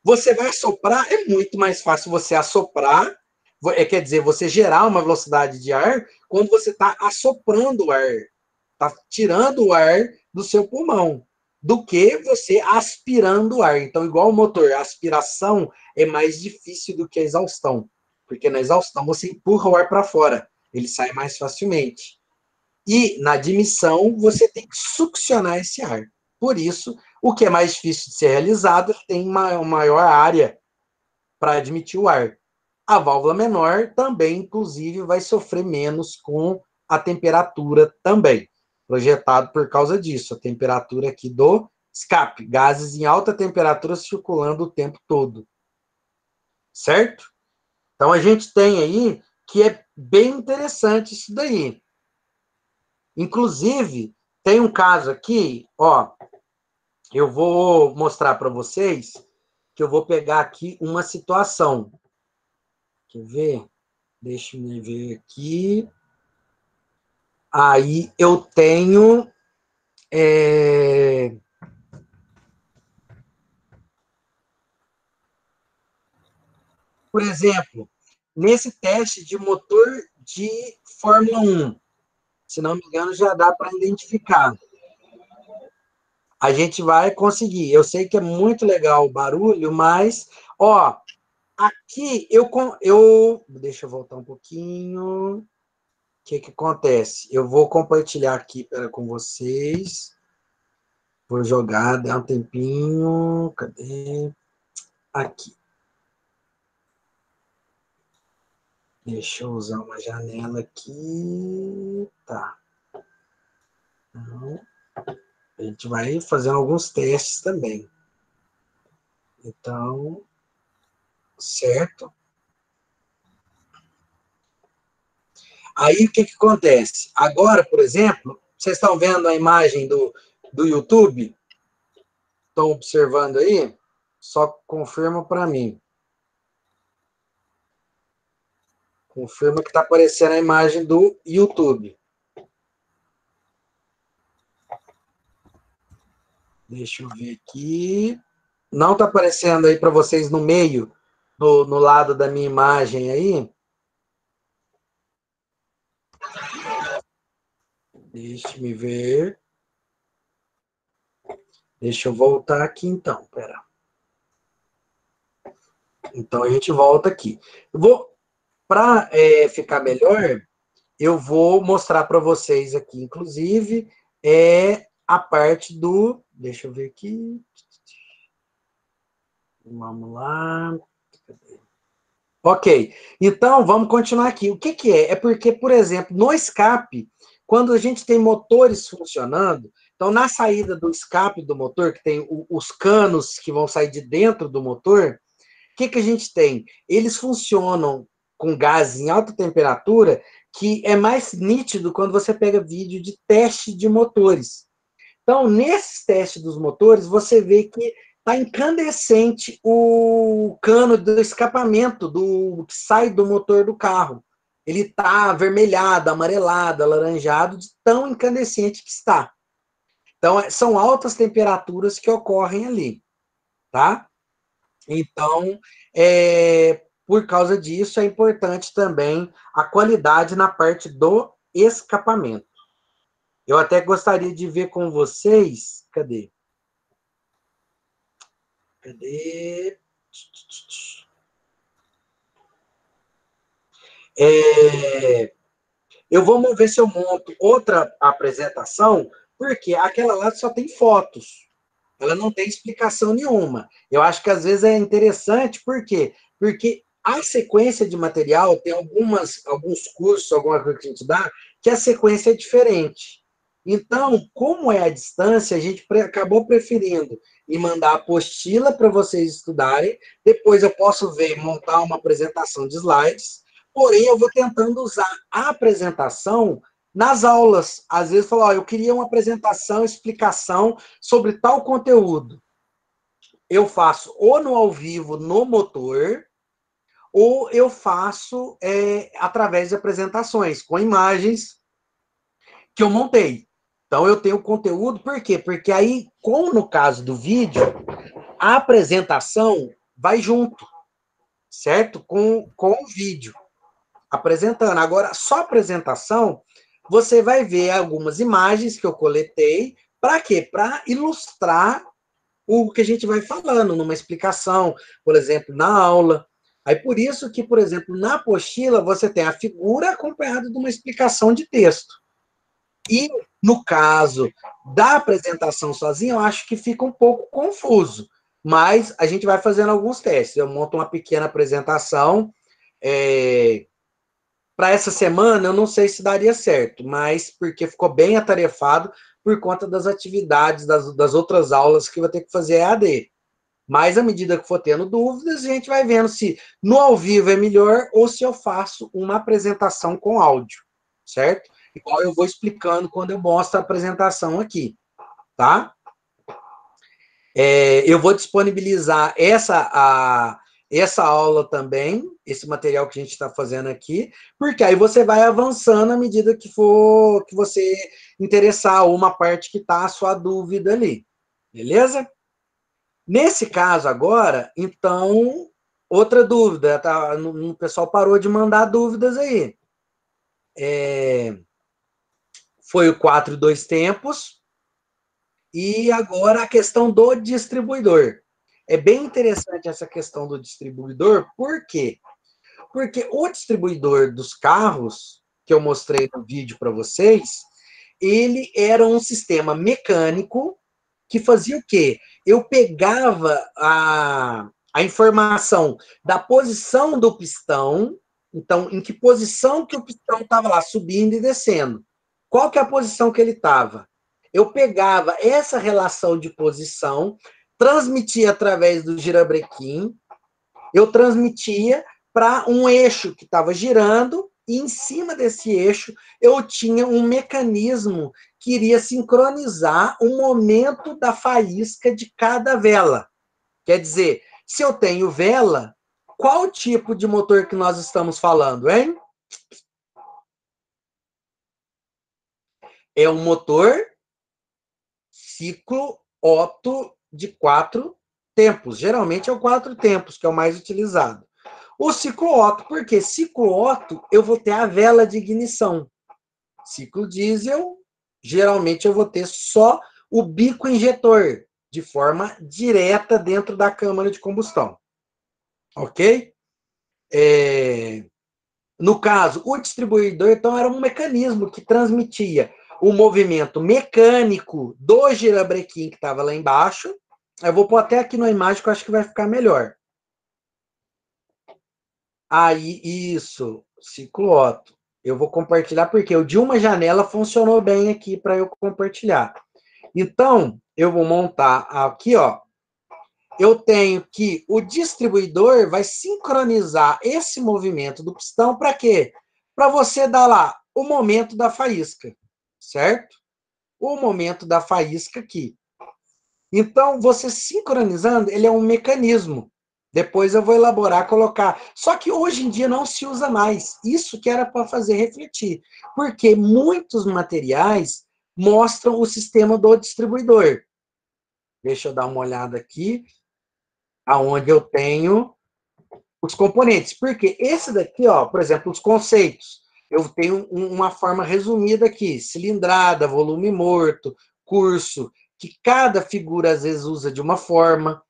você vai assoprar, é muito mais fácil você assoprar, quer dizer, você gerar uma velocidade de ar quando você está assoprando o ar, está tirando o ar do seu pulmão, do que você aspirando o ar. Então, igual o motor, a aspiração é mais difícil do que a exaustão, porque na exaustão você empurra o ar para fora, ele sai mais facilmente. E na admissão, você tem que succionar esse ar. Por isso, o que é mais difícil de ser realizado tem uma maior área para admitir o ar. A válvula menor também, inclusive, vai sofrer menos com a temperatura também. projetado por causa disso, a temperatura aqui do escape, gases em alta temperatura circulando o tempo todo, certo? Então, a gente tem aí que é bem interessante isso daí. Inclusive, tem um caso aqui, ó, eu vou mostrar para vocês, que eu vou pegar aqui uma situação. Quer ver? Deixa eu ver aqui. Aí eu tenho... Por exemplo, nesse teste de motor de Fórmula 1, se não me engano, já dá para identificar. A gente vai conseguir. Eu sei que é muito legal o barulho, mas, ó, aqui deixa eu voltar um pouquinho. O que acontece? Eu vou compartilhar aqui com vocês. Vou jogar, dá um tempinho. Cadê? Aqui. Deixa eu usar uma janela aqui. Tá. Então, a gente vai fazendo alguns testes também. Então, certo? Aí, o que acontece? Agora, por exemplo, vocês estão vendo a imagem do YouTube? Estão observando aí? Só confirma para mim. Confirma que está aparecendo a imagem do YouTube. Deixa eu ver aqui. Não está aparecendo aí para vocês no meio, no lado da minha imagem aí? Deixa-me ver. Deixa eu voltar aqui, então. Pera. Então, a gente volta aqui. Para ficar melhor, eu vou mostrar para vocês aqui, inclusive, a parte do... Deixa eu ver aqui. Vamos lá. Ok. Então, vamos continuar aqui. O que é? É porque, por exemplo, no escape, quando a gente tem motores funcionando, então, na saída do escape do motor, que tem os canos que vão sair de dentro do motor, o que a gente tem? Eles funcionam com gás em alta temperatura, que é mais nítido quando você pega vídeo de teste de motores. Então, nesses testes dos motores, você vê que está incandescente o cano do escapamento que sai do motor do carro. Ele está avermelhado, amarelado, alaranjado, de tão incandescente que está. Então, são altas temperaturas que ocorrem ali, tá? Então, por causa disso, é importante também a qualidade na parte do escapamento. Eu até gostaria de ver com vocês... Cadê? Eu vou ver se eu monto outra apresentação, porque aquela lá só tem fotos. Ela não tem explicação nenhuma. Eu acho que às vezes é interessante, por quê? Porque a sequência de material tem alguns cursos, alguma coisa que a gente dá, que a sequência é diferente. Então, como é a distância, a gente acabou preferindo e mandar a apostila para vocês estudarem. Depois eu posso ver, montar uma apresentação de slides. Porém, eu vou tentando usar a apresentação nas aulas. Às vezes, eu falo, eu queria uma apresentação, explicação sobre tal conteúdo. Eu faço ou no ao vivo, no motor, ou eu faço através de apresentações, com imagens que eu montei. Então, eu tenho conteúdo, por quê? Porque aí, como no caso do vídeo, a apresentação vai junto, certo? Com o vídeo, apresentando. Agora, só apresentação, você vai ver algumas imagens que eu coletei, para quê? Para ilustrar o que a gente vai falando, numa explicação, por exemplo, na aula. Aí, por isso que, por exemplo, na apostila, você tem a figura acompanhada de uma explicação de texto. E, no caso da apresentação sozinha, eu acho que fica um pouco confuso. Mas a gente vai fazendo alguns testes. Eu monto uma pequena apresentação, Para essa semana, eu não sei se daria certo, mas porque ficou bem atarefado por conta das atividades, das outras aulas que eu vou ter que fazer EAD. Mas, à medida que for tendo dúvidas, a gente vai vendo se no ao vivo é melhor ou se eu faço uma apresentação com áudio, certo? Igual eu vou explicando quando eu mostro a apresentação aqui, tá? Eu vou disponibilizar essa aula também, esse material que a gente está fazendo aqui, porque aí você vai avançando à medida que for que você interessar uma parte que está a sua dúvida ali, beleza? Nesse caso agora, então, outra dúvida, tá? O pessoal parou de mandar dúvidas aí. Foi o 4 e 2 tempos, e agora a questão do distribuidor. É bem interessante essa questão do distribuidor, por quê? Porque o distribuidor dos carros, que eu mostrei no vídeo para vocês, ele era um sistema mecânico que fazia o quê? Eu pegava a informação da posição do pistão, então, em que posição que o pistão estava lá, subindo e descendo. Qual que é a posição que ele estava? Eu pegava essa relação de posição, transmitia através do girabrequim, eu transmitia para um eixo que estava girando, e em cima desse eixo eu tinha um mecanismo que iria sincronizar o momento da faísca de cada vela. Quer dizer, se eu tenho vela, qual tipo de motor que nós estamos falando, hein? É um motor ciclo Otto de 4 tempos. Geralmente é o 4 tempos, que é o mais utilizado. O ciclo Otto, porque ciclo Otto eu vou ter a vela de ignição. Ciclo diesel, geralmente eu vou ter só o bico injetor, de forma direta dentro da câmara de combustão. Ok? No caso, o distribuidor, então, era um mecanismo que transmitia o movimento mecânico do girabrequim que estava lá embaixo. Eu vou pôr até aqui na imagem que eu acho que vai ficar melhor. Aí, isso, ciclo Otto. Eu vou compartilhar porque o de uma janela funcionou bem aqui para eu compartilhar. Então, eu vou montar aqui, ó. Eu tenho que o distribuidor vai sincronizar esse movimento do pistão para quê? Para você dar lá o momento da faísca, certo? O momento da faísca aqui. Então, você sincronizando, ele é um mecanismo. Depois eu vou elaborar, colocar. Só que hoje em dia não se usa mais. Isso que era para fazer refletir. Porque muitos materiais mostram o sistema do distribuidor. Deixa eu dar uma olhada aqui, aonde eu tenho os componentes. Porque esse daqui, ó, por exemplo, os conceitos. Eu tenho uma forma resumida aqui: cilindrada, volume morto, curso, que cada figura às vezes usa de uma forma.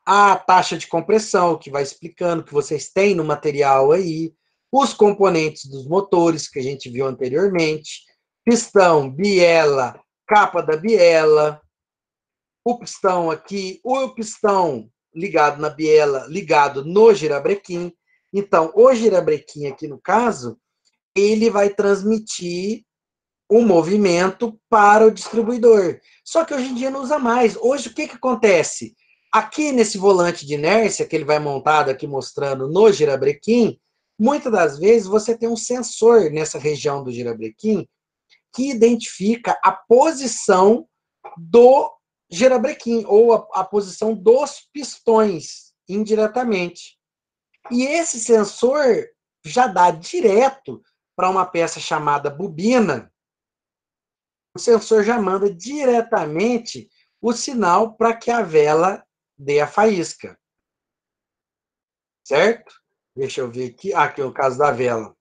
A taxa de compressão, que vai explicando, que vocês têm no material aí. Os componentes dos motores, que a gente viu anteriormente. Pistão, biela, capa da biela. O pistão aqui, o pistão ligado na biela, ligado no girabrequim. Então, o girabrequim aqui, no caso, ele vai transmitir o movimento para o distribuidor. Só que hoje em dia não usa mais. Hoje, o que acontece? Aqui nesse volante de inércia, que ele vai montado aqui mostrando no girabrequim, muitas das vezes você tem um sensor nessa região do girabrequim que identifica a posição do girabrequim, ou a posição dos pistões, indiretamente. E esse sensor já dá direto para uma peça chamada bobina. O sensor já manda diretamente o sinal para que a vela dê a faísca. Certo? Deixa eu ver aqui. Aqui é o caso da vela.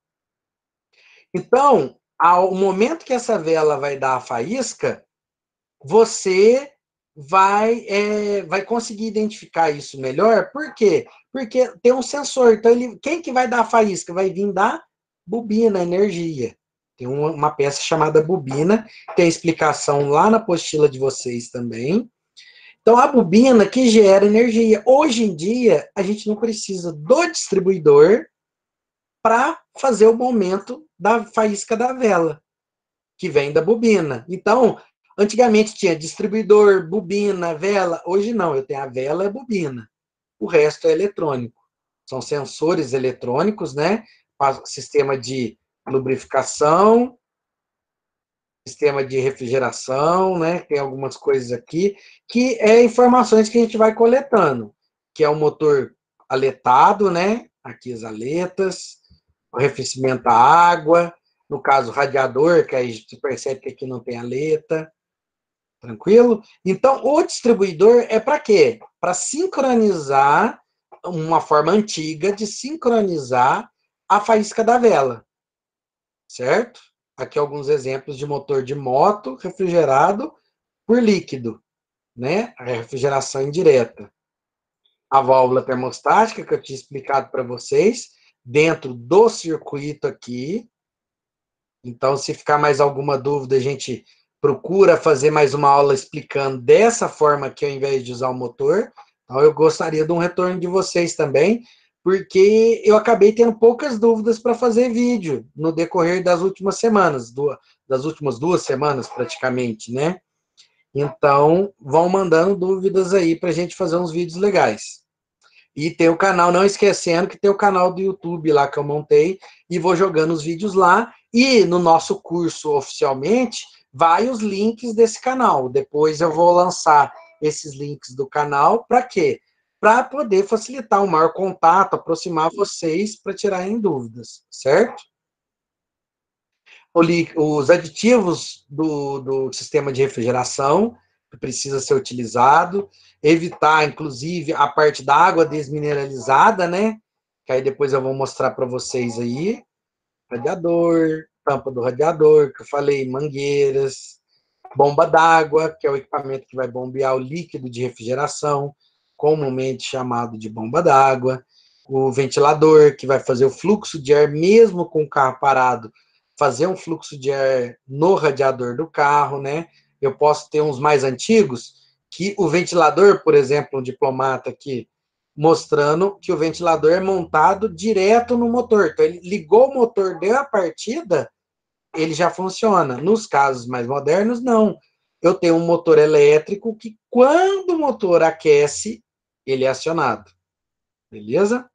Então, ao momento que essa vela vai dar a faísca, você vai conseguir identificar isso melhor. Por quê? Porque tem um sensor. Então, quem que vai dar a faísca? Vai vir da bobina, a energia. Tem uma peça chamada bobina, tem explicação lá na apostila de vocês também. Então, a bobina que gera energia. Hoje em dia, a gente não precisa do distribuidor para fazer o momento da faísca da vela, que vem da bobina. Então, antigamente tinha distribuidor, bobina, vela. Hoje não, eu tenho a vela e a bobina. O resto é eletrônico. São sensores eletrônicos, né? Sistema de lubrificação, sistema de refrigeração, né? Tem algumas coisas aqui, que é informações que a gente vai coletando, que é o motor aletado, né? Aqui as aletas, o arrefecimento da água, no caso, radiador, que aí a gente percebe que aqui não tem aleta, tranquilo? Então, o distribuidor é para quê? Para sincronizar, uma forma antiga de sincronizar a faísca da vela, certo? Aqui alguns exemplos de motor de moto refrigerado por líquido, né? A refrigeração indireta. A válvula termostática, que eu tinha explicado para vocês, dentro do circuito aqui. Então, se ficar mais alguma dúvida, a gente procura fazer mais uma aula explicando dessa forma aqui, ao invés de usar o motor. Então, eu gostaria de um retorno de vocês também, porque eu acabei tendo poucas dúvidas para fazer vídeo no decorrer das últimas semanas, das últimas 2 semanas, praticamente, né? Então, vão mandando dúvidas aí para a gente fazer uns vídeos legais. E tem o canal, não esquecendo que tem o canal do YouTube lá que eu montei e vou jogando os vídeos lá. E no nosso curso oficialmente, vai os links desse canal. Depois eu vou lançar esses links do canal. Para quê? Para poder facilitar um maior contato, aproximar vocês para tirarem dúvidas, certo? Os aditivos do sistema de refrigeração, que precisa ser utilizado, evitar, inclusive, a parte da água desmineralizada, né? Que aí depois eu vou mostrar para vocês aí. Radiador, tampa do radiador, que eu falei, mangueiras, bomba d'água, que é o equipamento que vai bombear o líquido de refrigeração, comumente chamado de bomba d'água. O ventilador, que vai fazer o fluxo de ar mesmo com o carro parado, fazer um fluxo de ar no radiador do carro, né? Eu posso ter uns mais antigos, que o ventilador, por exemplo, um diplomata aqui, mostrando que o ventilador é montado direto no motor. Então, ele ligou o motor, deu a partida, ele já funciona. Nos casos mais modernos, não. Eu tenho um motor elétrico que, quando o motor aquece, ele é acionado. Beleza?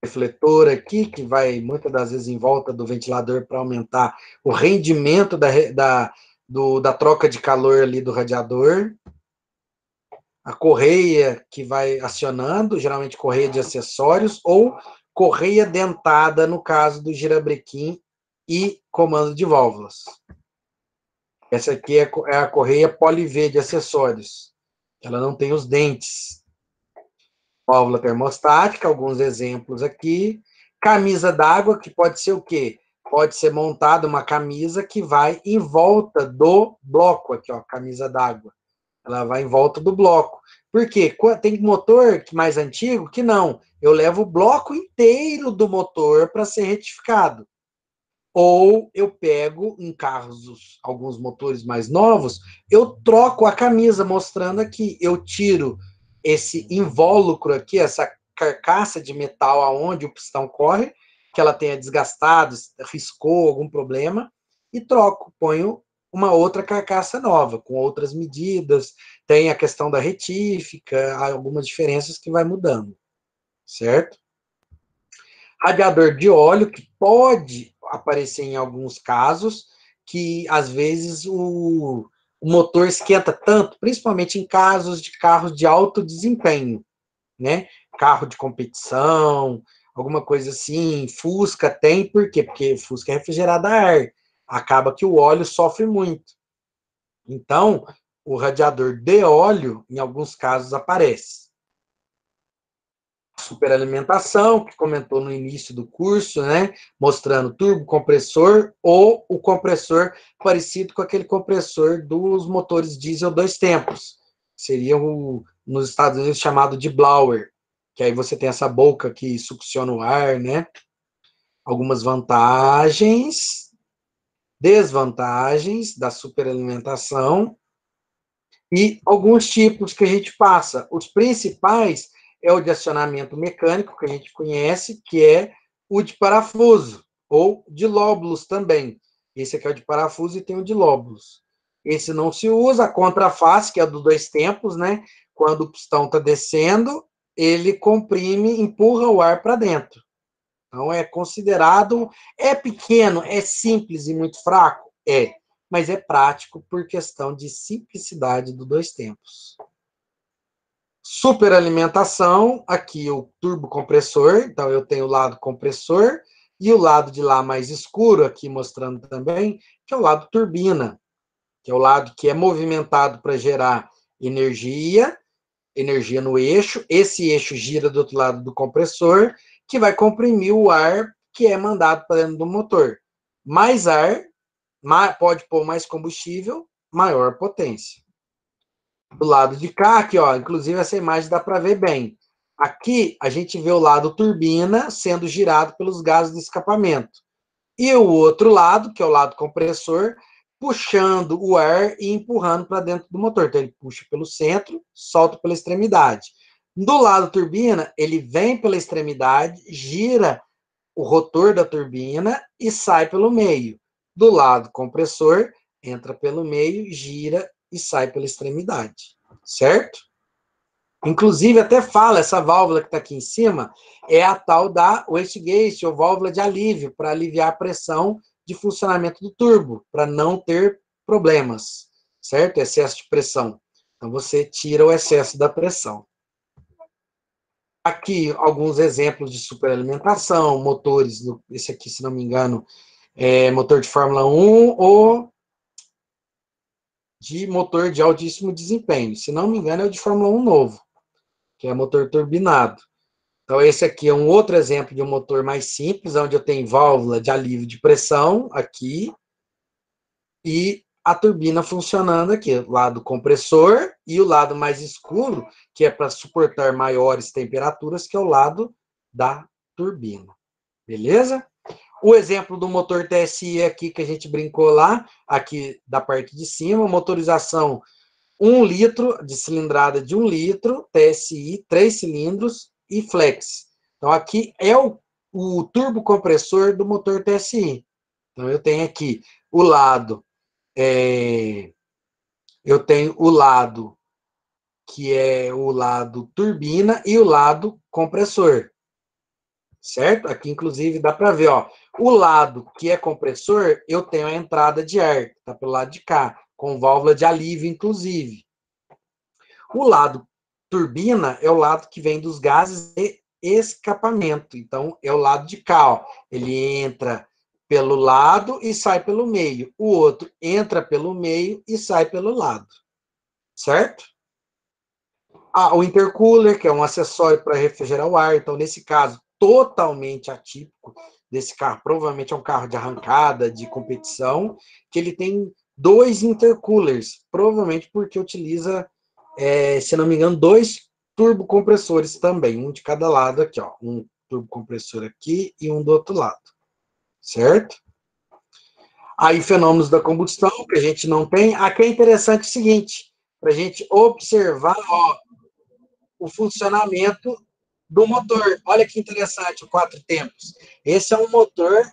Refletor aqui, que vai muitas das vezes em volta do ventilador para aumentar o rendimento da troca de calor ali do radiador. A correia que vai acionando, geralmente correia de acessórios, ou correia dentada, no caso do girabrequim e comando de válvulas. Essa aqui é a correia Poli-V de acessórios. Ela não tem os dentes. Válvula termostática, alguns exemplos aqui. Camisa d'água, que pode ser o quê? Pode ser montada uma camisa que vai em volta do bloco, aqui, ó, camisa d'água. Ela vai em volta do bloco. Por quê? Tem motor mais antigo que não. Eu levo o bloco inteiro do motor para ser retificado. Ou eu pego em carros, alguns motores mais novos, eu troco a camisa, mostrando aqui. Eu tiro esse invólucro aqui, essa carcaça de metal aonde o pistão corre, que ela tenha desgastado, riscou algum problema, e troco, ponho uma outra carcaça nova, com outras medidas. Tem a questão da retífica, algumas diferenças que vai mudando, certo? Radiador de óleo, que pode aparecer em alguns casos, que às vezes o motor esquenta tanto, principalmente em casos de carros de alto desempenho, né? Carro de competição, alguma coisa assim. Fusca tem, por quê? Porque Fusca é refrigerada a ar. Acaba que o óleo sofre muito. Então, o radiador de óleo, em alguns casos, aparece. Superalimentação, que comentou no início do curso, né? Mostrando turbocompressor ou o compressor parecido com aquele compressor dos motores diesel 2 tempos. Seria nos Estados Unidos chamado de blower, que aí você tem essa boca que succiona o ar, né? Algumas vantagens, desvantagens da superalimentação e alguns tipos que a gente passa. Os principais é o de acionamento mecânico, que a gente conhece, que é o de parafuso, ou de lóbulos também. Esse aqui é o de parafuso e tem o de lóbulos. Esse não se usa, a contraface, que é do 2 tempos, né? Quando o pistão está descendo, ele comprime, empurra o ar para dentro. Então, é considerado, é pequeno, é simples e muito fraco? É, mas é prático por questão de simplicidade do 2 tempos. Superalimentação, aqui o turbocompressor, então eu tenho o lado compressor e o lado de lá mais escuro, aqui mostrando também, que é o lado turbina, que é o lado que é movimentado para gerar energia no eixo, esse eixo gira do outro lado do compressor, que vai comprimir o ar que é mandado para dentro do motor. Mais ar, pode pôr mais combustível, maior potência. Do lado de cá, aqui, ó, inclusive essa imagem dá para ver bem. Aqui a gente vê o lado turbina sendo girado pelos gases de escapamento. E o outro lado, que é o lado compressor, puxando o ar e empurrando para dentro do motor. Então, ele puxa pelo centro, solta pela extremidade. Do lado turbina, ele vem pela extremidade, gira o rotor da turbina e sai pelo meio. Do lado compressor, entra pelo meio, gira e sai pela extremidade. Certo? Inclusive, até fala, essa válvula que está aqui em cima é a tal da wastegate, ou válvula de alívio, para aliviar a pressão de funcionamento do turbo, para não ter problemas, certo? Excesso de pressão. Então, você tira o excesso da pressão. Aqui, alguns exemplos de superalimentação, motores, esse aqui, se não me engano, é motor de Fórmula 1 ou de motor de altíssimo desempenho. Se não me engano, é o de Fórmula 1 novo, que é motor turbinado. Então, esse aqui é um outro exemplo de um motor mais simples, onde eu tenho válvula de alívio de pressão aqui e a turbina funcionando aqui, o lado compressor e o lado mais escuro, que é para suportar maiores temperaturas, que é o lado da turbina. Beleza? O exemplo do motor TSI aqui que a gente brincou lá, aqui da parte de cima, motorização 1 litro, de cilindrada de 1 litro, TSI, 3 cilindros e flex. Então, aqui é o turbocompressor do motor TSI. Então, eu tenho aqui o lado, eu tenho o lado que é o lado turbina e o lado compressor. Certo? Aqui, inclusive, dá para ver, ó, o lado que é compressor, eu tenho a entrada de ar, tá pelo lado de cá, com válvula de alívio, inclusive. O lado turbina é o lado que vem dos gases de escapamento. Então, é o lado de cá, ó. Ele entra pelo lado e sai pelo meio. O outro entra pelo meio e sai pelo lado. Certo? Ah, o intercooler, que é um acessório para refrigerar o ar. Então, nesse caso, totalmente atípico desse carro. Provavelmente é um carro de arrancada, de competição, que ele tem 2 intercoolers. Provavelmente porque utiliza, se não me engano, 2 turbocompressores também. Um de cada lado aqui, ó. Um turbocompressor aqui e um do outro lado. Certo? Aí, fenômenos da combustão, que a gente não tem. Aqui é interessante o seguinte, para a gente observar, ó, o funcionamento do motor. Olha que interessante, o 4 tempos. Esse é um motor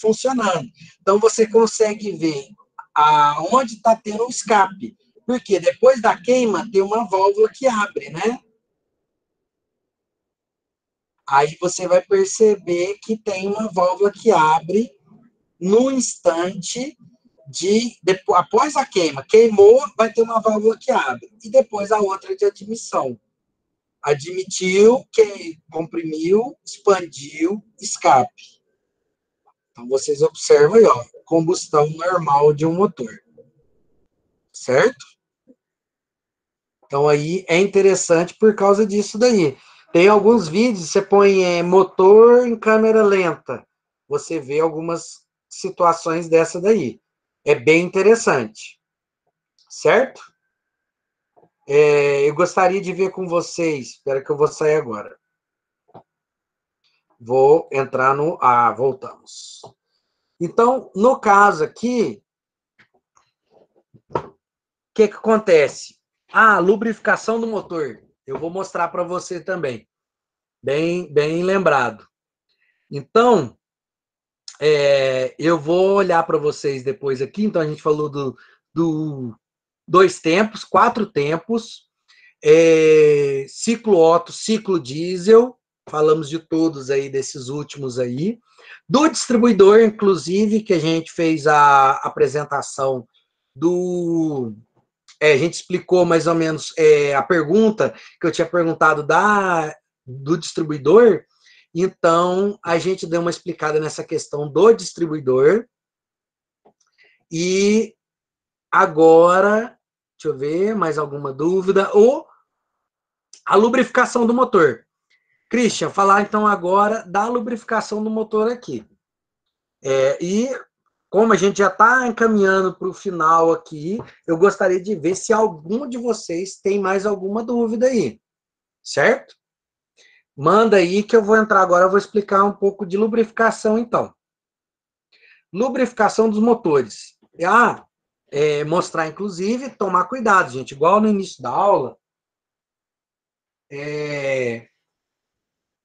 funcionando. Então, você consegue ver aonde está tendo um escape. Porque depois da queima, tem uma válvula que abre, né? Aí você vai perceber que tem uma válvula que abre no instante após a queima. Queimou, vai ter uma válvula que abre. E depois a outra de admissão. Admitiu, que comprimiu, expandiu, escape. Então, vocês observam aí, ó, combustão normal de um motor. Certo? Então, aí é interessante por causa disso daí. Tem alguns vídeos, você põe motor em câmera lenta. Você vê algumas situações dessa daí. É bem interessante. Certo? Eu gostaria de ver com vocês. Espera que eu vou sair agora. Vou entrar no... voltamos. Então, no caso aqui, o que acontece? Lubrificação do motor. Eu vou mostrar para você também. Bem lembrado. Então, eu vou olhar para vocês depois aqui. Então, a gente falou do 2 tempos, 4 tempos, ciclo Otto, ciclo diesel, falamos de todos aí, desses últimos aí. Do distribuidor, inclusive, que a gente fez a apresentação a gente explicou mais ou menos a pergunta que eu tinha perguntado do distribuidor, então a gente deu uma explicada nessa questão do distribuidor. E agora, deixa eu ver, mais alguma dúvida? A lubrificação do motor. Christian, falar então agora da lubrificação do motor aqui. E como a gente já está encaminhando para o final aqui, eu gostaria de ver se algum de vocês tem mais alguma dúvida aí, certo? Manda aí que eu vou entrar agora, eu vou explicar um pouco de lubrificação então. Lubrificação dos motores. Mostrar, inclusive, tomar cuidado, gente, igual no início da aula.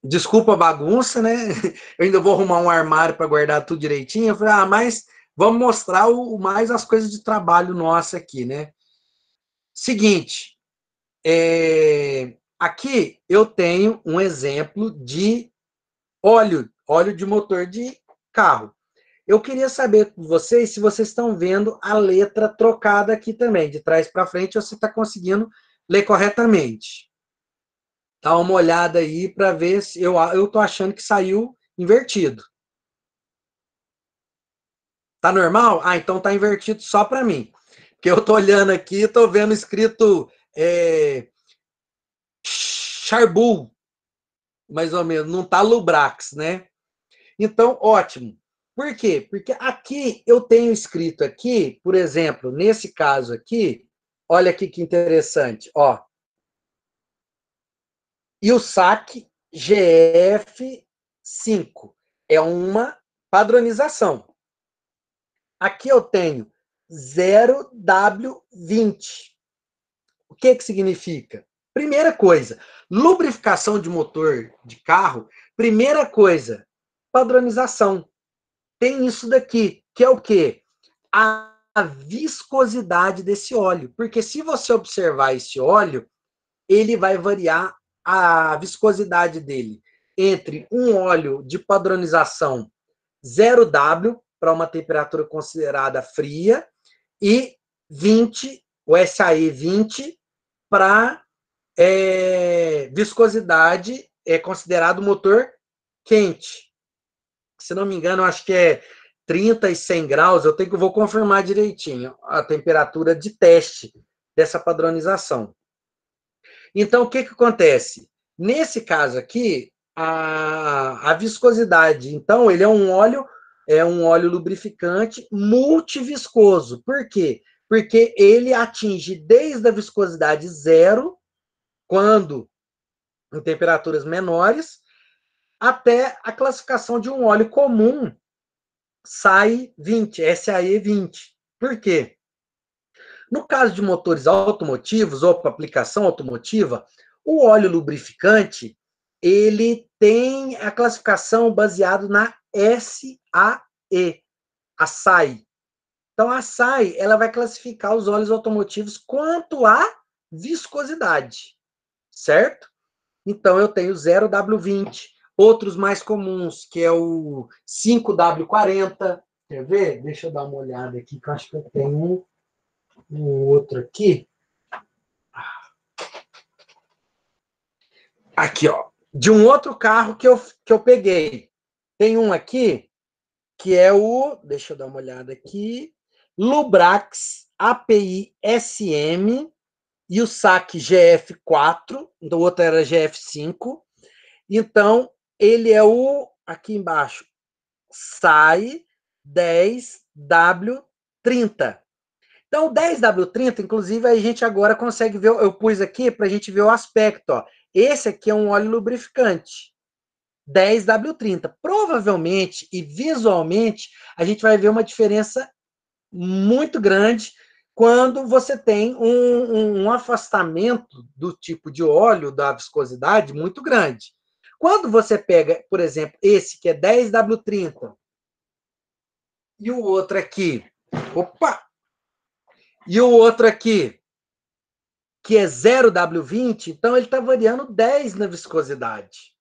Desculpa a bagunça, né? Eu ainda vou arrumar um armário para guardar tudo direitinho. Eu falei, mas vamos mostrar mais as coisas de trabalho nossa aqui, né? Seguinte, aqui eu tenho um exemplo de óleo de motor de carro. Eu queria saber com vocês se vocês estão vendo a letra trocada aqui também, de trás para frente, ou se está conseguindo ler corretamente. Dá uma olhada aí para ver se eu estou achando que saiu invertido. Tá normal? Então tá invertido só para mim. Porque eu tô olhando aqui, tô vendo escrito Charbul, mais ou menos, não tá Lubrax, né? Então, ótimo. Por quê? Porque aqui eu tenho escrito aqui, por exemplo, nesse caso aqui, olha aqui que interessante, ó. E o SAC GF5 é uma padronização. Aqui eu tenho 0W20. O que significa? Primeira coisa, lubrificação de motor de carro, primeira coisa, padronização. Tem isso daqui, que é o quê? A viscosidade desse óleo. Porque se você observar esse óleo, ele vai variar a viscosidade dele entre um óleo de padronização 0W, para uma temperatura considerada fria, e 20, o SAE 20, para viscosidade, é considerado motor quente. Se não me engano, acho que é 30 e 100 graus, vou confirmar direitinho a temperatura de teste dessa padronização. Então, o que acontece? Nesse caso aqui, a viscosidade, então, ele é um óleo lubrificante multiviscoso. Por quê? Porque ele atinge desde a viscosidade 0, quando em temperaturas menores, até a classificação de um óleo comum, SAE 20, SAE 20. Por quê? No caso de motores automotivos ou para aplicação automotiva, o óleo lubrificante, ele tem a classificação baseada na SAE, a SAE. Então, a SAE, ela vai classificar os óleos automotivos quanto à viscosidade, certo? Então, eu tenho 0W20, outros mais comuns, que é o 5W40. Quer ver? Deixa eu dar uma olhada aqui, que eu acho que eu tenho um outro aqui. Aqui, ó. De um outro carro que eu peguei. Tem um aqui, que é o... Deixa eu dar uma olhada aqui. Lubrax API SM e o SAC GF4. Então, o outro era GF5. Então, ele é o... Aqui embaixo. SAE 10W30. Então, o 10W30, inclusive, a gente agora consegue ver, eu pus aqui para a gente ver o aspecto. Ó. Esse aqui é um óleo lubrificante, 10W30. Provavelmente e visualmente, a gente vai ver uma diferença muito grande quando você tem um afastamento do tipo de óleo, da viscosidade, muito grande. Quando você pega, por exemplo, esse que é 10W30 e o outro aqui, e o outro aqui, que é 0W20, então ele está variando 10 na viscosidade.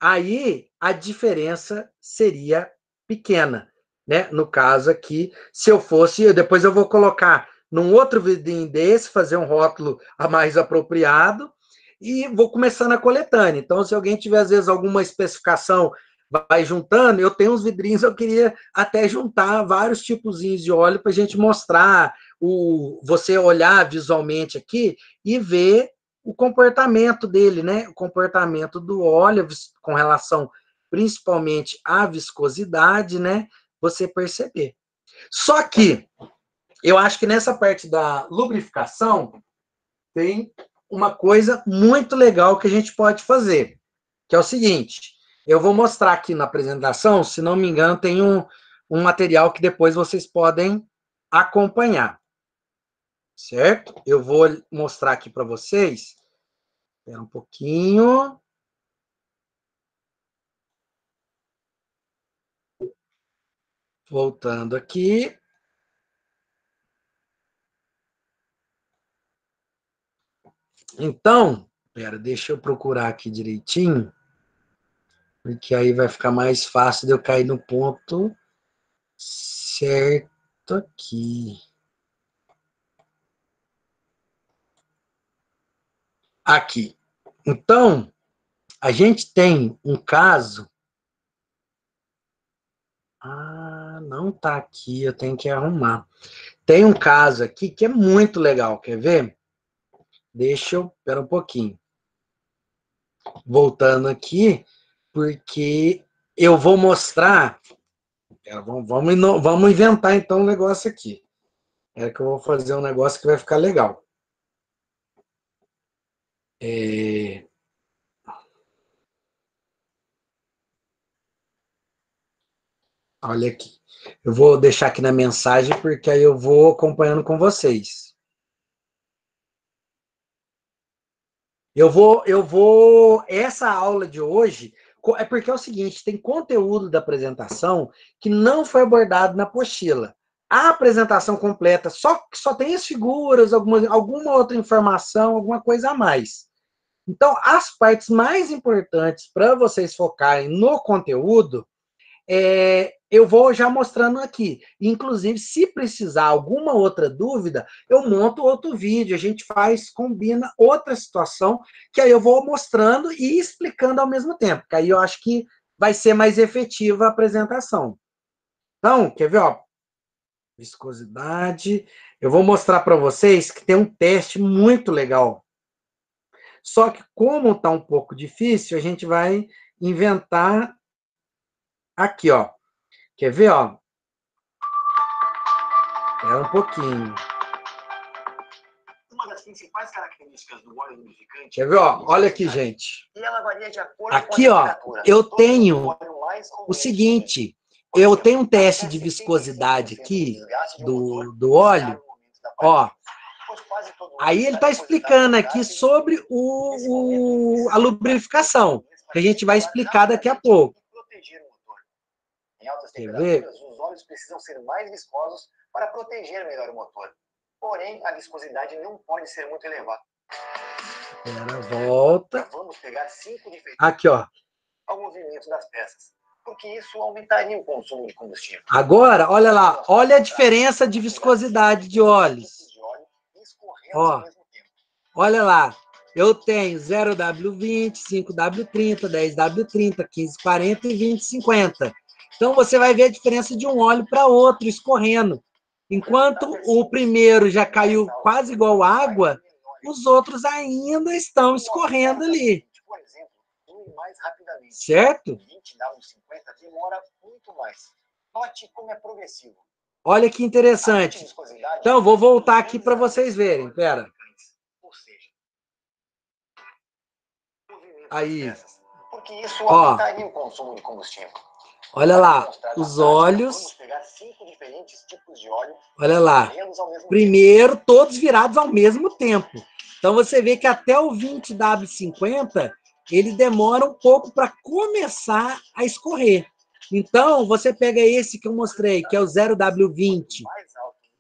Aí a diferença seria pequena, né? No caso aqui, se eu fosse, depois eu vou colocar num outro vidrinho desse, fazer um rótulo a mais apropriado, e vou começando a coletânea. Então, se alguém tiver, às vezes, alguma especificação, vai juntando, eu tenho uns vidrinhos, eu queria até juntar vários tipozinhos de óleo para a gente mostrar, você olhar visualmente aqui e ver o comportamento dele, né? O comportamento do óleo com relação principalmente à viscosidade, né? Você perceber. Só que eu acho que nessa parte da lubrificação tem uma coisa muito legal que a gente pode fazer, que é o seguinte, eu vou mostrar aqui na apresentação, se não me engano, tem um material que depois vocês podem acompanhar, certo? Eu vou mostrar aqui para vocês. Espera um pouquinho. Voltando aqui. Então, espera, deixa eu procurar aqui direitinho, porque aí vai ficar mais fácil de eu cair no ponto certo aqui. Aqui. Então, a gente tem um caso. Ah, não tá aqui, eu tenho que arrumar. Tem um caso aqui que é muito legal, quer ver? Deixa eu, espera um pouquinho. Voltando aqui, porque eu vou mostrar. Vamos inventar então um negócio aqui. É que eu vou fazer um negócio que vai ficar legal. Olha aqui. Eu vou deixar aqui na mensagem, porque aí eu vou acompanhando com vocês. Essa aula de hoje, é porque é o seguinte, tem conteúdo da apresentação que não foi abordado na apostila. A apresentação completa só tem as figuras, alguma outra informação, alguma coisa a mais. Então, as partes mais importantes para vocês focarem no conteúdo, eu vou já mostrando aqui. Inclusive, se precisar alguma outra dúvida, eu monto outro vídeo, a gente combina outra situação, que aí eu vou mostrando e explicando ao mesmo tempo, que aí eu acho que vai ser mais efetiva a apresentação. Então, quer ver, ó? Viscosidade. Eu vou mostrar para vocês que tem um teste muito legal. Só que, como está um pouco difícil, a gente vai inventar aqui, ó. Quer ver, ó? Espera um pouquinho. Uma das principais características do óleo lubrificante... Quer ver, ó? Olha aqui, gente. Aqui, ó, eu tenho o seguinte. Eu tenho um teste de viscosidade aqui do óleo. Ó. Aí ele está explicando aqui sobre a lubrificação, que a gente vai explicar daqui a pouco. Em altas temperaturas, os óleos precisam ser mais viscosos para proteger melhor o motor. Porém, a viscosidade não pode ser muito elevada. Espera, volta. Vamos pegar 5 diferentes... Aqui, ó. Ao movimento das peças, porque isso aumentaria o consumo de combustível. Agora, olha lá. Olha a diferença de viscosidade de óleos. Ó, olha lá. Eu tenho 0W20, 5W30, 10W30, 1540 e 2050. Então, você vai ver a diferença de um óleo para outro, escorrendo. Enquanto o primeiro já caiu quase igual água, os outros ainda estão escorrendo ali. Certo? Olha que interessante. Então, vou voltar aqui para vocês verem. Espera. Aí. Ó. Olha lá, os óleos. Olha lá. Primeiro, todos virados ao mesmo tempo. Então, você vê que até o 20W50, ele demora um pouco para começar a escorrer. Então, você pega esse que eu mostrei, que é o 0W20,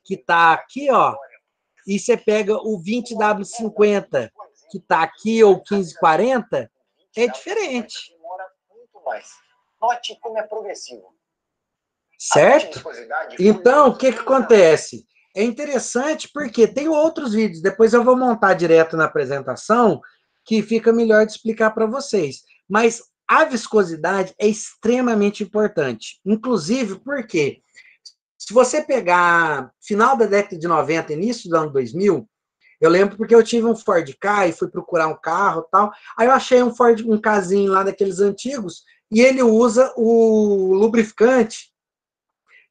que está aqui, ó, e você pega o 20W50, que está aqui, ou 1540, é diferente. Note como é progressivo. Certo? Então, o que acontece? É interessante porque tem outros vídeos, depois eu vou montar direto na apresentação, que fica melhor de explicar para vocês. Mas a viscosidade é extremamente importante. Inclusive, porque se você pegar final da década de 90, início do ano 2000, eu lembro porque eu tive um Ford Ka e fui procurar um carro e tal. Aí eu achei um Kazinho lá daqueles antigos e ele usa o lubrificante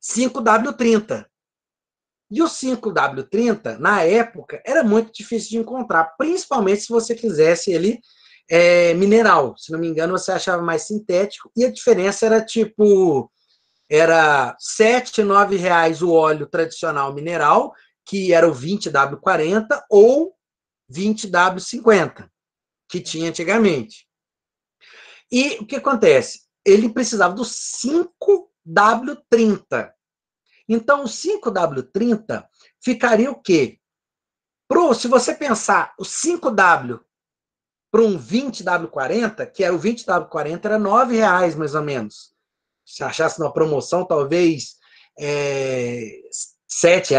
5W30. E o 5W30, na época, era muito difícil de encontrar, principalmente se você quisesse ele mineral. Se não me engano, você achava mais sintético, e a diferença era tipo, era R$ 7, R$ 9 o óleo tradicional mineral, que era o 20W40 ou 20W50, que tinha antigamente. E o que acontece? Ele precisava do 5W30. Então, o 5W30 ficaria o quê? Se você pensar o 5W para um 20W40, que era o 20W40, era R$ 9 mais ou menos. Se achasse numa promoção, talvez R$ 7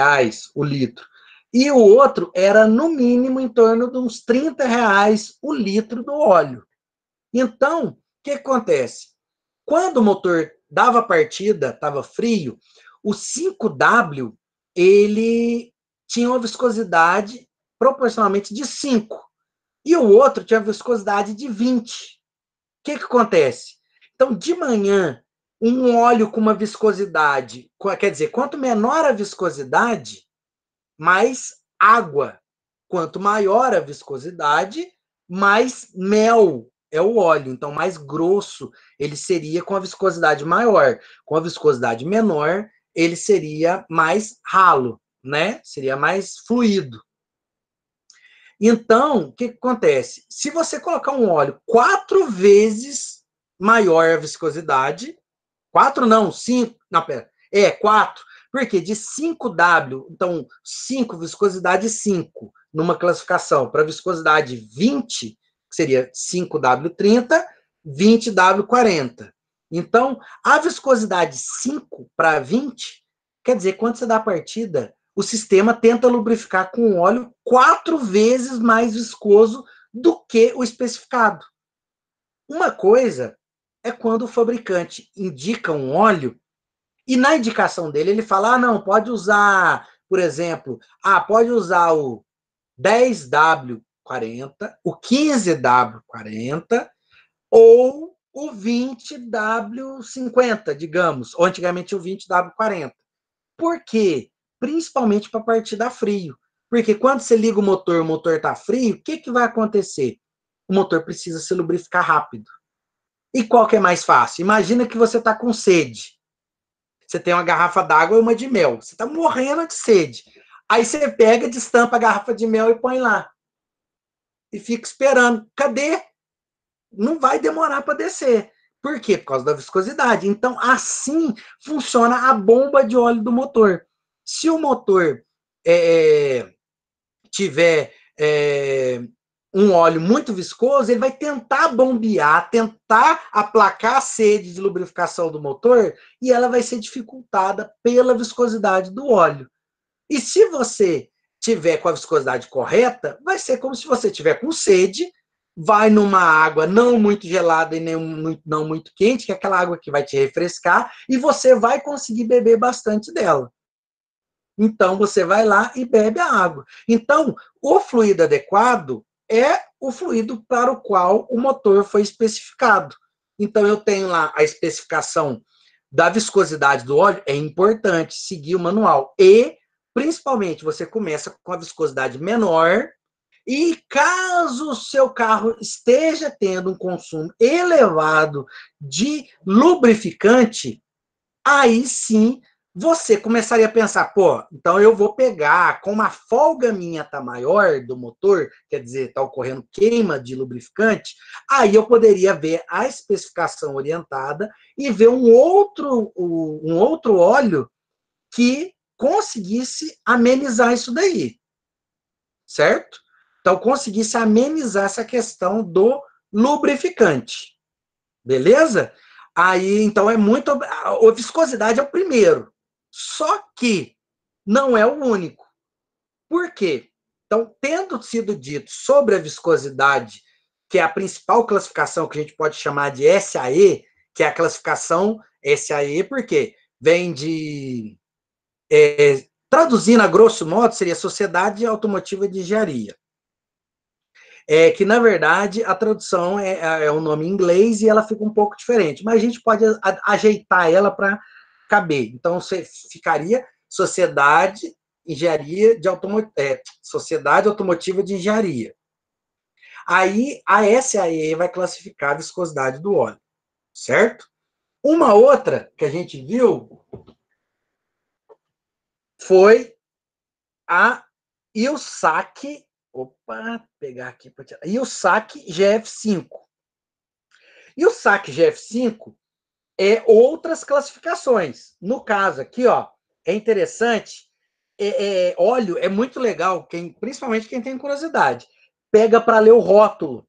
o litro. E o outro era, no mínimo, em torno de uns R$ 30 o litro do óleo. Então, o que acontece? Quando o motor dava partida, estava frio, o 5W, ele tinha uma viscosidade proporcionalmente de 5. E o outro tinha uma viscosidade de 20. O que acontece? Então, de manhã, um óleo com uma viscosidade, quer dizer, quanto menor a viscosidade, mais água. Quanto maior a viscosidade, mais mel é o óleo. Então, mais grosso ele seria com a viscosidade maior. Com a viscosidade menor, ele seria mais ralo, né? Seria mais fluido. Então, o que acontece? Se você colocar um óleo 4 vezes maior a viscosidade, 4 não, 5, não, pera, 4, porque de 5W, então 5, viscosidade 5, numa classificação para viscosidade 20, que seria 5W30, 20W40. Então, a viscosidade 5 para 20, quer dizer, quando você dá a partida, o sistema tenta lubrificar com um óleo 4 vezes mais viscoso do que o especificado. Uma coisa é quando o fabricante indica um óleo e na indicação dele ele fala, não, pode usar, por exemplo, pode usar o 10W40, o 15W40 ou o 20W50, digamos, ou antigamente o 20W40. Por quê? Principalmente para partir da frio. Porque quando você liga o motor está frio, o que vai acontecer? O motor precisa se lubrificar rápido. E qual que é mais fácil? Imagina que você está com sede. Você tem uma garrafa d'água e uma de mel. Você está morrendo de sede. Aí você pega, destampa a garrafa de mel e põe lá. E fica esperando. Cadê? Não vai demorar para descer. Por quê? Por causa da viscosidade. Então, assim funciona a bomba de óleo do motor. Se o motor tiver um óleo muito viscoso, ele vai tentar bombear, tentar aplacar a sede de lubrificação do motor e ela vai ser dificultada pela viscosidade do óleo. E se você tiver com a viscosidade correta, vai ser como se você tiver com sede, vai numa água não muito gelada e nem não muito quente, que é aquela água que vai te refrescar, e você vai conseguir beber bastante dela. Então, você vai lá e bebe a água. Então, o fluido adequado é o fluido para o qual o motor foi especificado. Então, eu tenho lá a especificação da viscosidade do óleo, é importante seguir o manual. E, principalmente, você começa com a viscosidade menor, e caso o seu carro esteja tendo um consumo elevado de lubrificante, aí sim você começaria a pensar, pô, então eu vou pegar, como a folga minha está maior do motor, quer dizer, está ocorrendo queima de lubrificante, aí eu poderia ver a especificação orientada e ver um outro óleo que conseguisse amenizar isso daí, certo? Então, conseguisse amenizar essa questão do lubrificante, beleza? Aí, então, é muito... A viscosidade é o primeiro. Só que não é o único. Por quê? Então, tendo sido dito sobre a viscosidade, que é a principal classificação que a gente pode chamar de SAE, que é a classificação SAE, porque vem de... traduzindo a grosso modo, seria Sociedade Automotiva de Engenharia. Que, na verdade, a tradução é um nome em inglês e ela fica um pouco diferente, mas a gente pode ajeitar ela para caber. Então, você ficaria Sociedade Sociedade Automotiva de Engenharia. Aí, a SAE vai classificar a viscosidade do óleo, certo? Uma outra que a gente viu foi a ILSAC, pegar aqui para tirar. ILSAC GF5. E o SAC GF5 é outras classificações. No caso aqui, ó, é interessante, óleo é muito legal, principalmente quem tem curiosidade. Pega para ler o rótulo.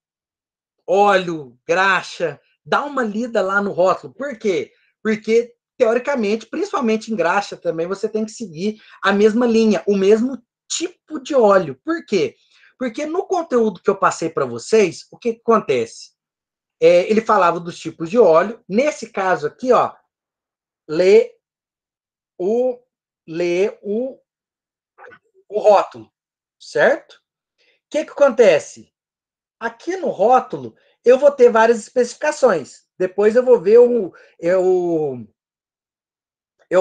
Óleo, graxa, dá uma lida lá no rótulo. Por quê? Porque, teoricamente, principalmente em graxa também, você tem que seguir a mesma linha, o mesmo tipo de óleo. Por quê? Porque no conteúdo que eu passei para vocês, o que acontece? Ele falava dos tipos de óleo. Nesse caso aqui, ó, lê o rótulo, certo? O que acontece? Aqui no rótulo, eu vou ter várias especificações. Depois eu vou ver, eu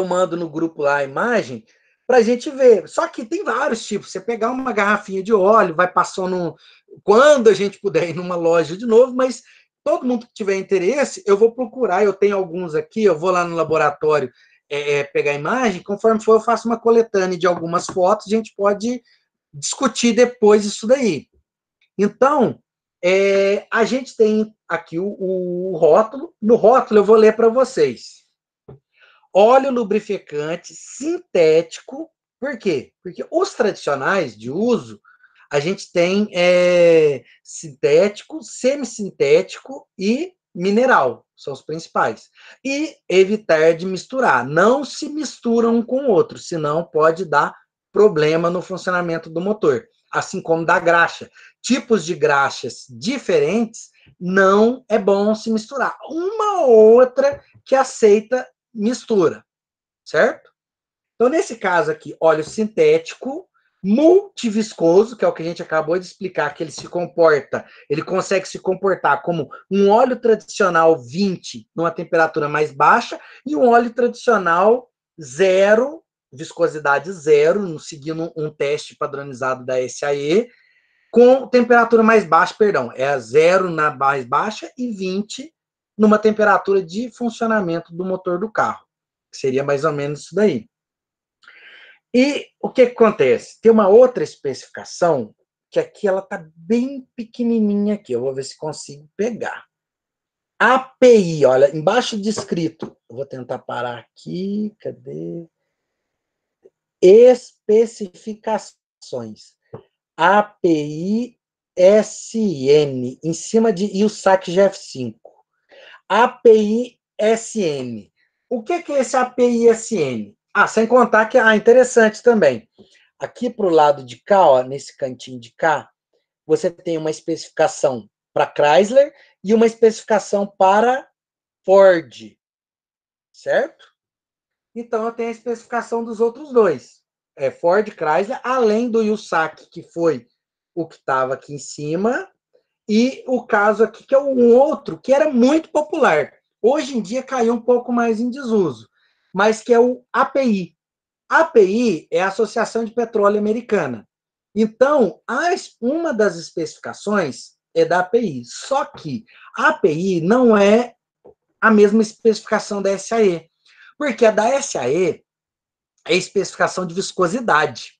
mando no grupo lá a imagem para a gente ver. Só que tem vários tipos. Você pegar uma garrafinha de óleo, vai passando quando a gente puder ir numa loja de novo, mas todo mundo que tiver interesse, eu vou procurar. Eu tenho alguns aqui, eu vou lá no laboratório pegar a imagem. Conforme for, eu faço uma coletânea de algumas fotos, a gente pode discutir depois isso daí. Então, a gente tem aqui o rótulo. No rótulo, eu vou ler para vocês. Óleo lubrificante sintético. Por quê? Porque os tradicionais de uso, a gente tem sintético, semissintético e mineral. São os principais. E evitar de misturar. Não se misturam um com o outro, senão pode dar problema no funcionamento do motor. Assim como da graxa. Tipos de graxas diferentes, não é bom se misturar. Uma ou outra que aceita mistura, certo? Então, nesse caso aqui, óleo sintético, multiviscoso, que é o que a gente acabou de explicar, que ele consegue se comportar como um óleo tradicional 20, numa temperatura mais baixa, e um óleo tradicional 0, viscosidade 0, seguindo um teste padronizado da SAE, com temperatura mais baixa, é 0 na mais baixa e 20 numa temperatura de funcionamento do motor do carro, que seria mais ou menos isso daí. E o que acontece? Tem uma outra especificação, que aqui ela está bem pequenininha aqui, eu vou ver se consigo pegar. API, olha, embaixo de escrito, eu vou tentar parar aqui, cadê? Especificações. API SN, em cima de ILSAC GF5. API SN. O que é esse API SN? Sem contar que, interessante também. Aqui para o lado de cá, ó, nesse cantinho de cá, você tem uma especificação para Chrysler e uma especificação para Ford, certo? Então, eu tenho a especificação dos outros dois. Ford, Chrysler, além do ILSAC, que foi o que estava aqui em cima, e o caso aqui, que é um outro, que era muito popular. Hoje em dia caiu um pouco mais em desuso, mas que é o API. A API é a Associação de Petróleo Americana. Então, uma das especificações é da API. Só que a API não é a mesma especificação da SAE. Porque a da SAE, é a especificação de viscosidade.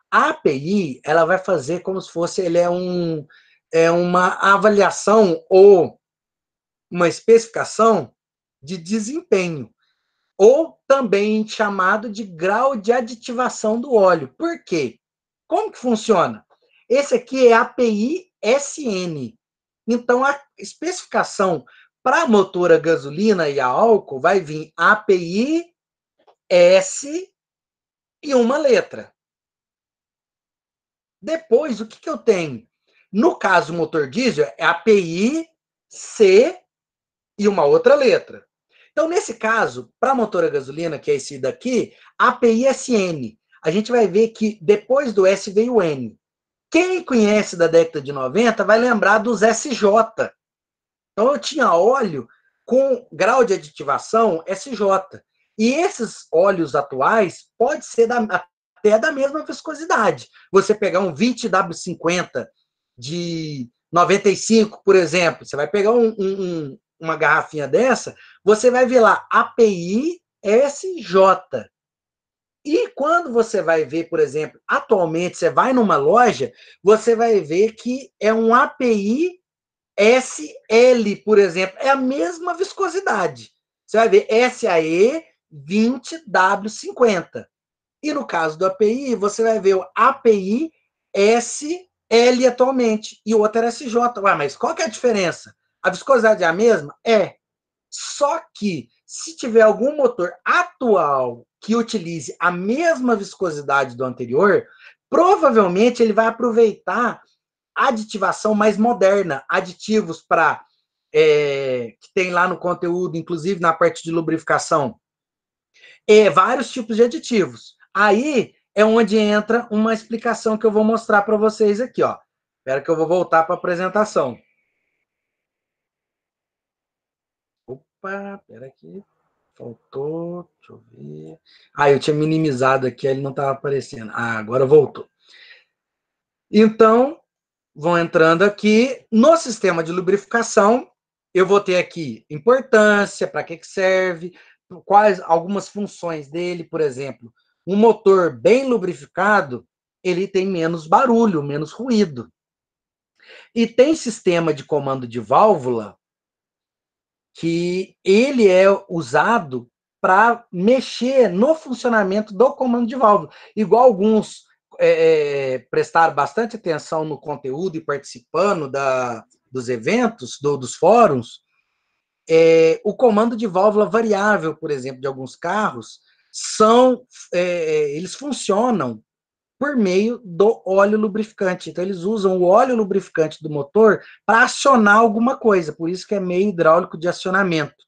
A API, ela vai fazer como se fosse, uma avaliação ou uma especificação de desempenho, ou também chamado de grau de aditivação do óleo. Por quê? Como que funciona? Esse aqui é a API SN. Então, a especificação para motor a gasolina e a álcool vai vir API S e uma letra. Depois, o que eu tenho? No caso, o motor diesel é API C e uma outra letra. Então, nesse caso, para motor a gasolina, que é esse daqui, API SN. A gente vai ver que depois do S veio o N. Quem conhece da década de 90 vai lembrar dos SJ. Então, eu tinha óleo com grau de aditivação SJ. E esses óleos atuais pode ser até da mesma viscosidade. Você pegar um 20W50 de 95, por exemplo, você vai pegar uma garrafinha dessa, você vai ver lá API SJ. E quando você vai ver, por exemplo, atualmente, você vai numa loja, você vai ver que é um API SL, por exemplo, é a mesma viscosidade. Você vai ver SAE 20W50. E no caso do API, você vai ver o API SL atualmente, e o outro era SJ. Ué, mas qual que é a diferença? A viscosidade é a mesma? É. Só que, se tiver algum motor atual que utilize a mesma viscosidade do anterior, provavelmente ele vai aproveitar aditivação mais moderna, aditivos para que tem lá no conteúdo, inclusive na parte de lubrificação, vários tipos de aditivos. Aí é onde entra uma explicação que eu vou mostrar para vocês aqui, ó. Espera que eu vou voltar para a apresentação. Opa, espera aqui. Faltou, deixa eu ver. Eu tinha minimizado aqui, ele não estava aparecendo. Agora voltou. Então, vão entrando aqui no sistema de lubrificação. Eu vou ter aqui importância, para que serve, quais algumas funções dele, por exemplo. Um motor bem lubrificado, ele tem menos barulho, menos ruído. E tem sistema de comando de válvula que ele é usado para mexer no funcionamento do comando de válvula. Igual alguns prestaram bastante atenção no conteúdo e participando dos eventos, dos fóruns, o comando de válvula variável, por exemplo, de alguns carros, eles funcionam por meio do óleo lubrificante. Então, eles usam o óleo lubrificante do motor para acionar alguma coisa, por isso que é meio hidráulico de acionamento,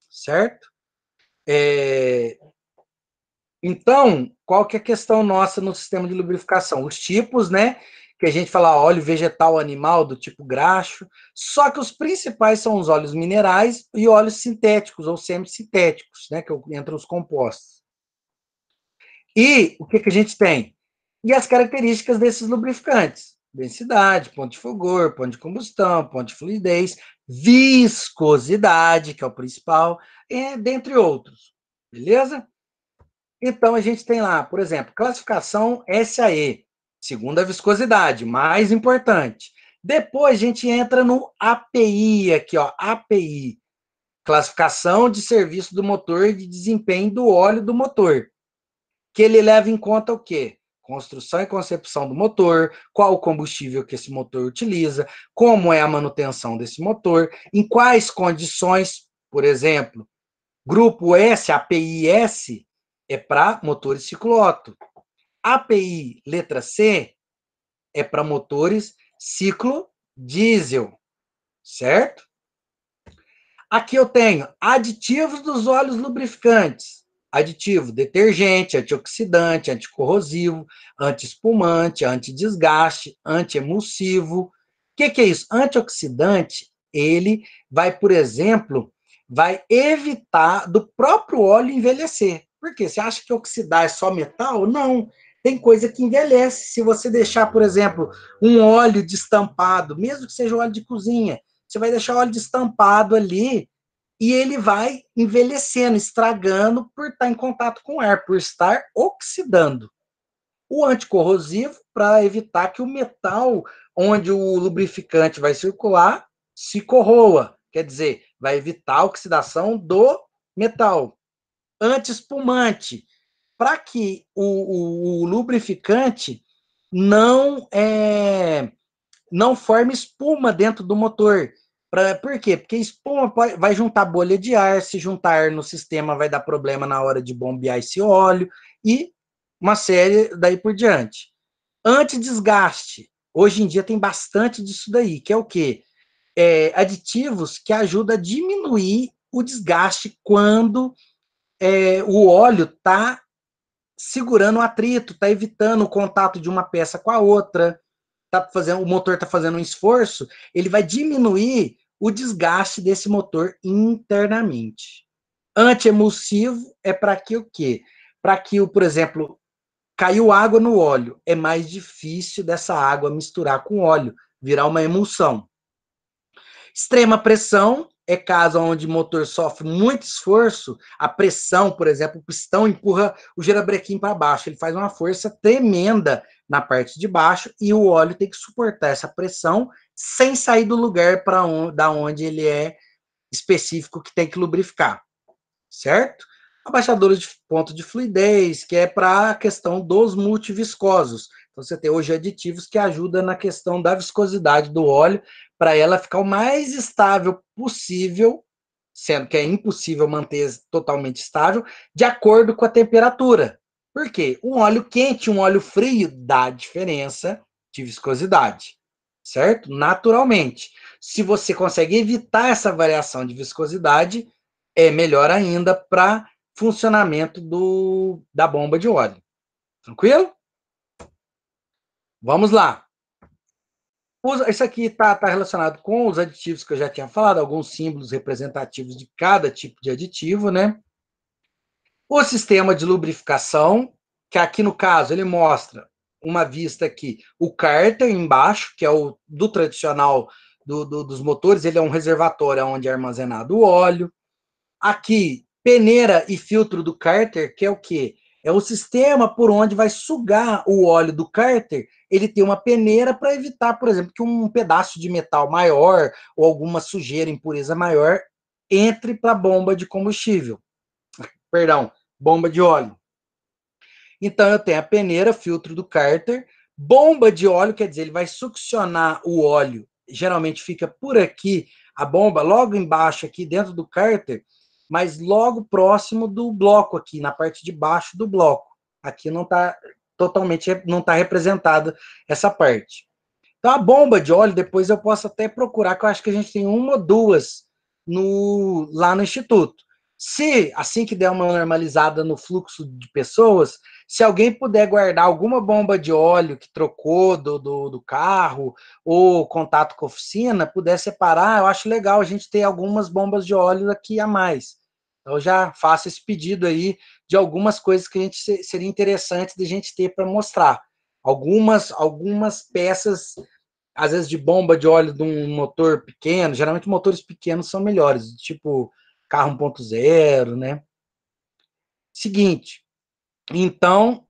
certo? Então, qual que é a questão nossa no sistema de lubrificação? Os tipos, né? Que a gente fala óleo vegetal animal, do tipo graxo, só que os principais são os óleos minerais e óleos sintéticos ou semissintéticos, né? Que entram os compostos. E o que a gente tem? E as características desses lubrificantes: densidade, ponto de fulgor, ponto de combustão, ponto de fluidez, viscosidade, que é o principal, dentre outros. Beleza? Então, a gente tem lá, por exemplo, classificação SAE, segunda viscosidade, mais importante. Depois, a gente entra no API, aqui, ó, API, classificação de serviço do motor e de desempenho do óleo do motor, que ele leva em conta o quê? Construção e concepção do motor, qual o combustível que esse motor utiliza, como é a manutenção desse motor, em quais condições, por exemplo, grupo S, API S, é para motores ciclo-Otto. API letra C é para motores ciclo diesel, certo? Aqui eu tenho aditivos dos óleos lubrificantes. Aditivo: detergente, antioxidante, anticorrosivo, antiespumante, antidesgaste, antiemulsivo. O que é isso? Antioxidante, ele vai, por exemplo, vai evitar do próprio óleo envelhecer. Por quê? Você acha que oxidar é só metal? Não. Tem coisa que envelhece. Se você deixar, por exemplo, um óleo destampado, mesmo que seja óleo de cozinha, você vai deixar o óleo destampado ali, e ele vai envelhecendo, estragando por estar em contato com o ar, por estar oxidando. O anticorrosivo, para evitar que o metal onde o lubrificante vai circular se corroa, quer dizer, vai evitar a oxidação do metal. Antiespumante, para que o lubrificante não forme espuma dentro do motor. Por quê? Porque espuma vai juntar bolha de ar, se juntar ar no sistema vai dar problema na hora de bombear esse óleo, e uma série daí por diante. Antidesgaste. Hoje em dia tem bastante disso daí, que é o quê? Aditivos que ajudam a diminuir o desgaste quando o óleo está segurando o atrito, está evitando o contato de uma peça com a outra, o motor está fazendo um esforço, ele vai diminuir o desgaste desse motor internamente. Antiemulsivo é para que o quê? Para que, por exemplo, caiu água no óleo, é mais difícil dessa água misturar com óleo, virar uma emulsão. Extrema pressão é caso onde o motor sofre muito esforço, a pressão, por exemplo, o pistão empurra o girabrequim para baixo, ele faz uma força tremenda na parte de baixo e o óleo tem que suportar essa pressão sem sair do lugar da onde ele é específico que tem que lubrificar, certo? Abaixadores de ponto de fluidez, que é para a questão dos multiviscosos. Então, você tem hoje aditivos que ajudam na questão da viscosidade do óleo, para ela ficar o mais estável possível, sendo que é impossível manter totalmente estável, de acordo com a temperatura. Por quê? Um óleo quente e um óleo frio dá diferença de viscosidade, certo? Naturalmente. Se você consegue evitar essa variação de viscosidade, é melhor ainda para funcionamento da bomba de óleo. Tranquilo? Vamos lá. Isso aqui está relacionado com os aditivos que eu já tinha falado, alguns símbolos representativos de cada tipo de aditivo, né? O sistema de lubrificação, que aqui no caso ele mostra uma vista aqui, o cárter embaixo, que é o do tradicional dos motores, ele é um reservatório onde é armazenado o óleo. Aqui, peneira e filtro do cárter, que é o quê? É o sistema por onde vai sugar o óleo do cárter. Ele tem uma peneira para evitar, por exemplo, que um pedaço de metal maior ou alguma sujeira, impureza maior entre para a bomba de combustível. Perdão, bomba de óleo. Então, eu tenho a peneira, filtro do cárter, bomba de óleo, quer dizer, ele vai succionar o óleo. Geralmente fica por aqui, a bomba, logo embaixo aqui, dentro do cárter, mas logo próximo do bloco aqui, na parte de baixo do bloco. Aqui não está totalmente, não está representada essa parte. Então, a bomba de óleo, depois eu posso até procurar, que eu acho que a gente tem uma ou duas lá no Instituto. Se, assim que der uma normalizada no fluxo de pessoas, se alguém puder guardar alguma bomba de óleo que trocou do carro, ou contato com a oficina, puder separar, eu acho legal a gente ter algumas bombas de óleo aqui a mais. Eu já faço esse pedido aí de algumas coisas que seria interessante de a gente ter para mostrar. Algumas peças, às vezes de bomba de óleo de um motor pequeno, geralmente motores pequenos são melhores, tipo carro 1.0, né? Seguinte, então,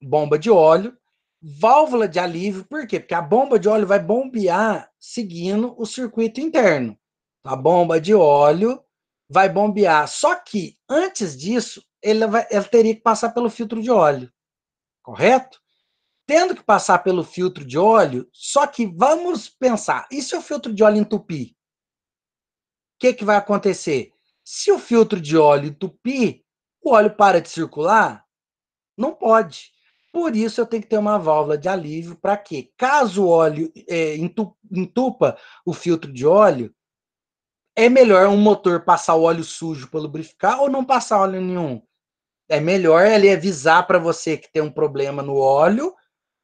bomba de óleo, válvula de alívio, por quê? Porque a bomba de óleo vai bombear seguindo o circuito interno. A bomba de óleo vai bombear, só que antes disso, ela teria que passar pelo filtro de óleo, correto? Tendo que passar pelo filtro de óleo, só que vamos pensar, e se o filtro de óleo entupir? O que vai acontecer? Se o filtro de óleo entupir, o óleo para de circular? Não pode. Por isso eu tenho que ter uma válvula de alívio para quê? Caso o óleo entupa o filtro de óleo, é melhor um motor passar o óleo sujo para lubrificar ou não passar óleo nenhum? É melhor ele avisar para você que tem um problema no óleo,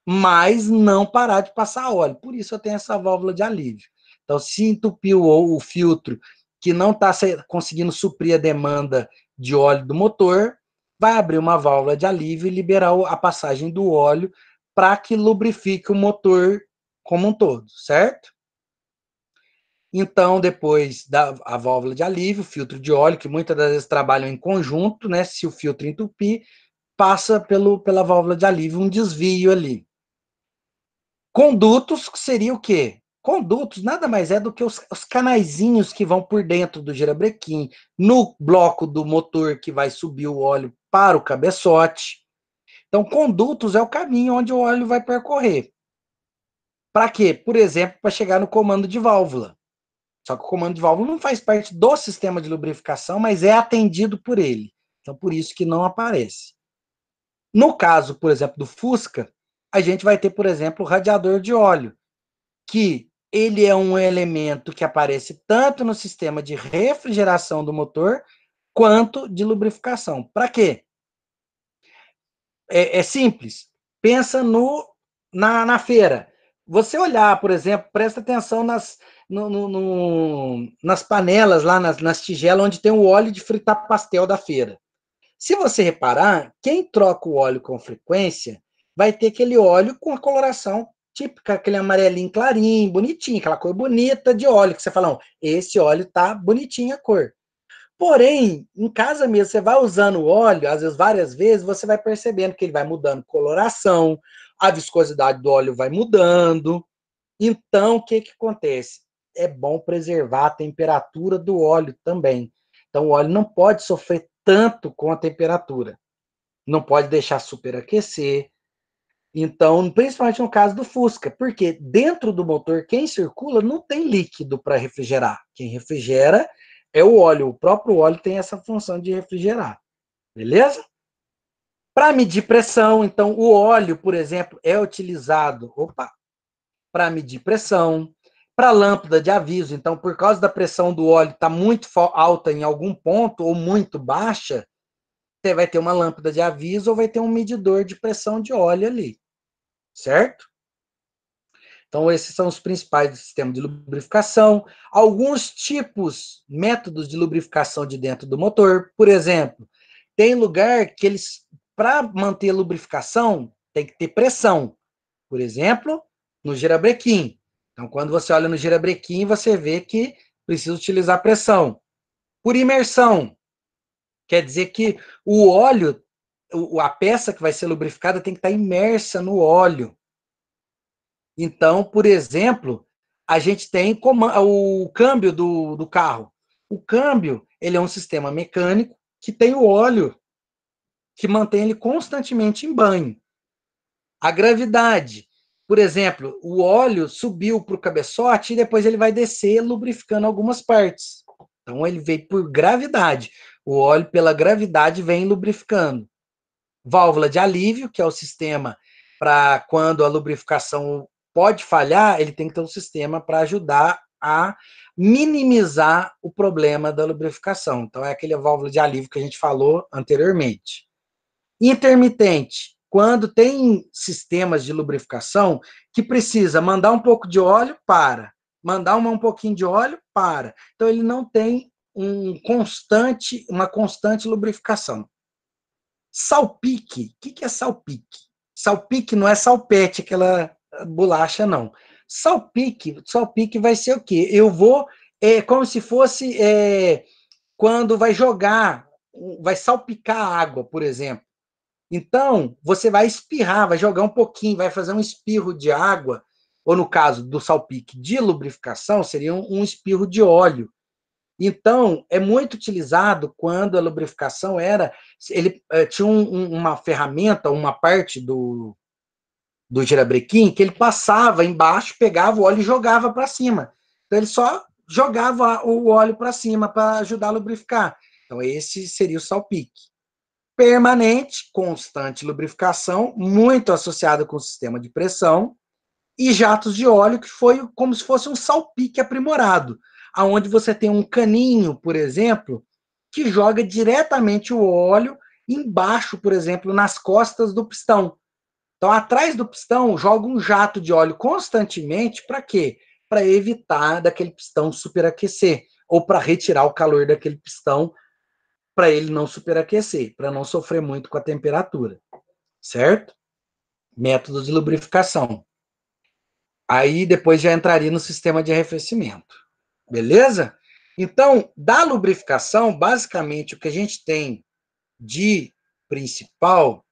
mas não parar de passar óleo. Por isso eu tenho essa válvula de alívio. Então, se entupiu o filtro que não está conseguindo suprir a demanda de óleo do motor, vai abrir uma válvula de alívio e liberar a passagem do óleo para que lubrifique o motor como um todo, certo? Então, depois da a válvula de alívio, filtro de óleo, que muitas das vezes trabalham em conjunto, né? Se o filtro entupir, passa pela válvula de alívio um desvio ali. Condutos, que seria o quê? Condutos nada mais é do que os canaizinhos que vão por dentro do girabrequim, no bloco do motor que vai subir o óleo para o cabeçote. Então, condutos é o caminho onde o óleo vai percorrer. Para quê? Por exemplo, para chegar no comando de válvula. Só que o comando de válvula não faz parte do sistema de lubrificação, mas é atendido por ele. Então, por isso que não aparece. No caso, por exemplo, do Fusca, a gente vai ter, por exemplo, o radiador de óleo, que ele é um elemento que aparece tanto no sistema de refrigeração do motor, quanto de lubrificação. Para quê? É simples. Pensa na feira. Você olhar, por exemplo, presta atenção nas panelas, lá nas tigelas, onde tem o óleo de fritar pastel da feira. Se você reparar, quem troca o óleo com frequência vai ter aquele óleo com a coloração típica, aquele amarelinho clarinho, bonitinho, aquela cor bonita de óleo, que você fala, não, esse óleo tá bonitinho a cor. Porém, em casa mesmo, você vai usando o óleo, às vezes várias vezes, você vai percebendo que ele vai mudando coloração, a viscosidade do óleo vai mudando. Então, o que acontece? É bom preservar a temperatura do óleo também. Então, o óleo não pode sofrer tanto com a temperatura. Não pode deixar superaquecer. Então, principalmente no caso do Fusca, porque dentro do motor, quem circula não tem líquido para refrigerar. Quem refrigera é o óleo. O próprio óleo tem essa função de refrigerar. Beleza? Para medir pressão, então, o óleo, por exemplo, é utilizado para medir pressão, para lâmpada de aviso. Então, por causa da pressão do óleo estar muito alta em algum ponto ou muito baixa, você vai ter uma lâmpada de aviso ou vai ter um medidor de pressão de óleo ali, certo? Então, esses são os principais do sistema de lubrificação. Alguns tipos, métodos de lubrificação de dentro do motor. Por exemplo, tem lugar que eles, para manter a lubrificação, tem que ter pressão. Por exemplo, no girabrequim. Então, quando você olha no girabrequim, você vê que precisa utilizar pressão. Por imersão, quer dizer que o óleo, a peça que vai ser lubrificada tem que estar imersa no óleo. Então, por exemplo, a gente tem o câmbio do carro. O câmbio, ele é um sistema mecânico que tem o óleo que mantém ele constantemente em banho. A gravidade, por exemplo, o óleo subiu para o cabeçote e depois ele vai descer lubrificando algumas partes. Então, ele veio por gravidade. O óleo, pela gravidade, vem lubrificando. Válvula de alívio, que é o sistema para quando a lubrificação pode falhar, ele tem que ter um sistema para ajudar a minimizar o problema da lubrificação. Então, é aquele válvula de alívio que a gente falou anteriormente. Intermitente, quando tem sistemas de lubrificação que precisa mandar um pouco de óleo, para. Mandar um pouquinho de óleo, para. Então, ele não tem uma constante lubrificação. Salpique. O que é salpique? Salpique não é salpete, aquela bolacha, não. Salpique vai ser o quê? Eu vou, como se fosse quando vai jogar, vai salpicar a água, por exemplo. Então, você vai espirrar, vai jogar um pouquinho, vai fazer um espirro de água, ou no caso do salpique de lubrificação, seria um espirro de óleo. Então, é muito utilizado quando a lubrificação ele tinha uma ferramenta, uma parte do girabrequim, que ele passava embaixo, pegava o óleo e jogava para cima. Então, ele só jogava o óleo para cima para ajudar a lubrificar. Então, esse seria o salpique. Permanente, constante lubrificação, muito associado com o sistema de pressão, e jatos de óleo, que foi como se fosse um salpique aprimorado, aonde você tem um caninho, por exemplo, que joga diretamente o óleo embaixo, por exemplo, nas costas do pistão. Então, atrás do pistão, joga um jato de óleo constantemente, para quê? Para evitar daquele pistão superaquecer, ou para retirar o calor daquele pistão, para ele não superaquecer, para não sofrer muito com a temperatura, certo? Método de lubrificação. Aí depois já entraria no sistema de arrefecimento. Beleza? Então, da lubrificação, basicamente, o que a gente tem de principal,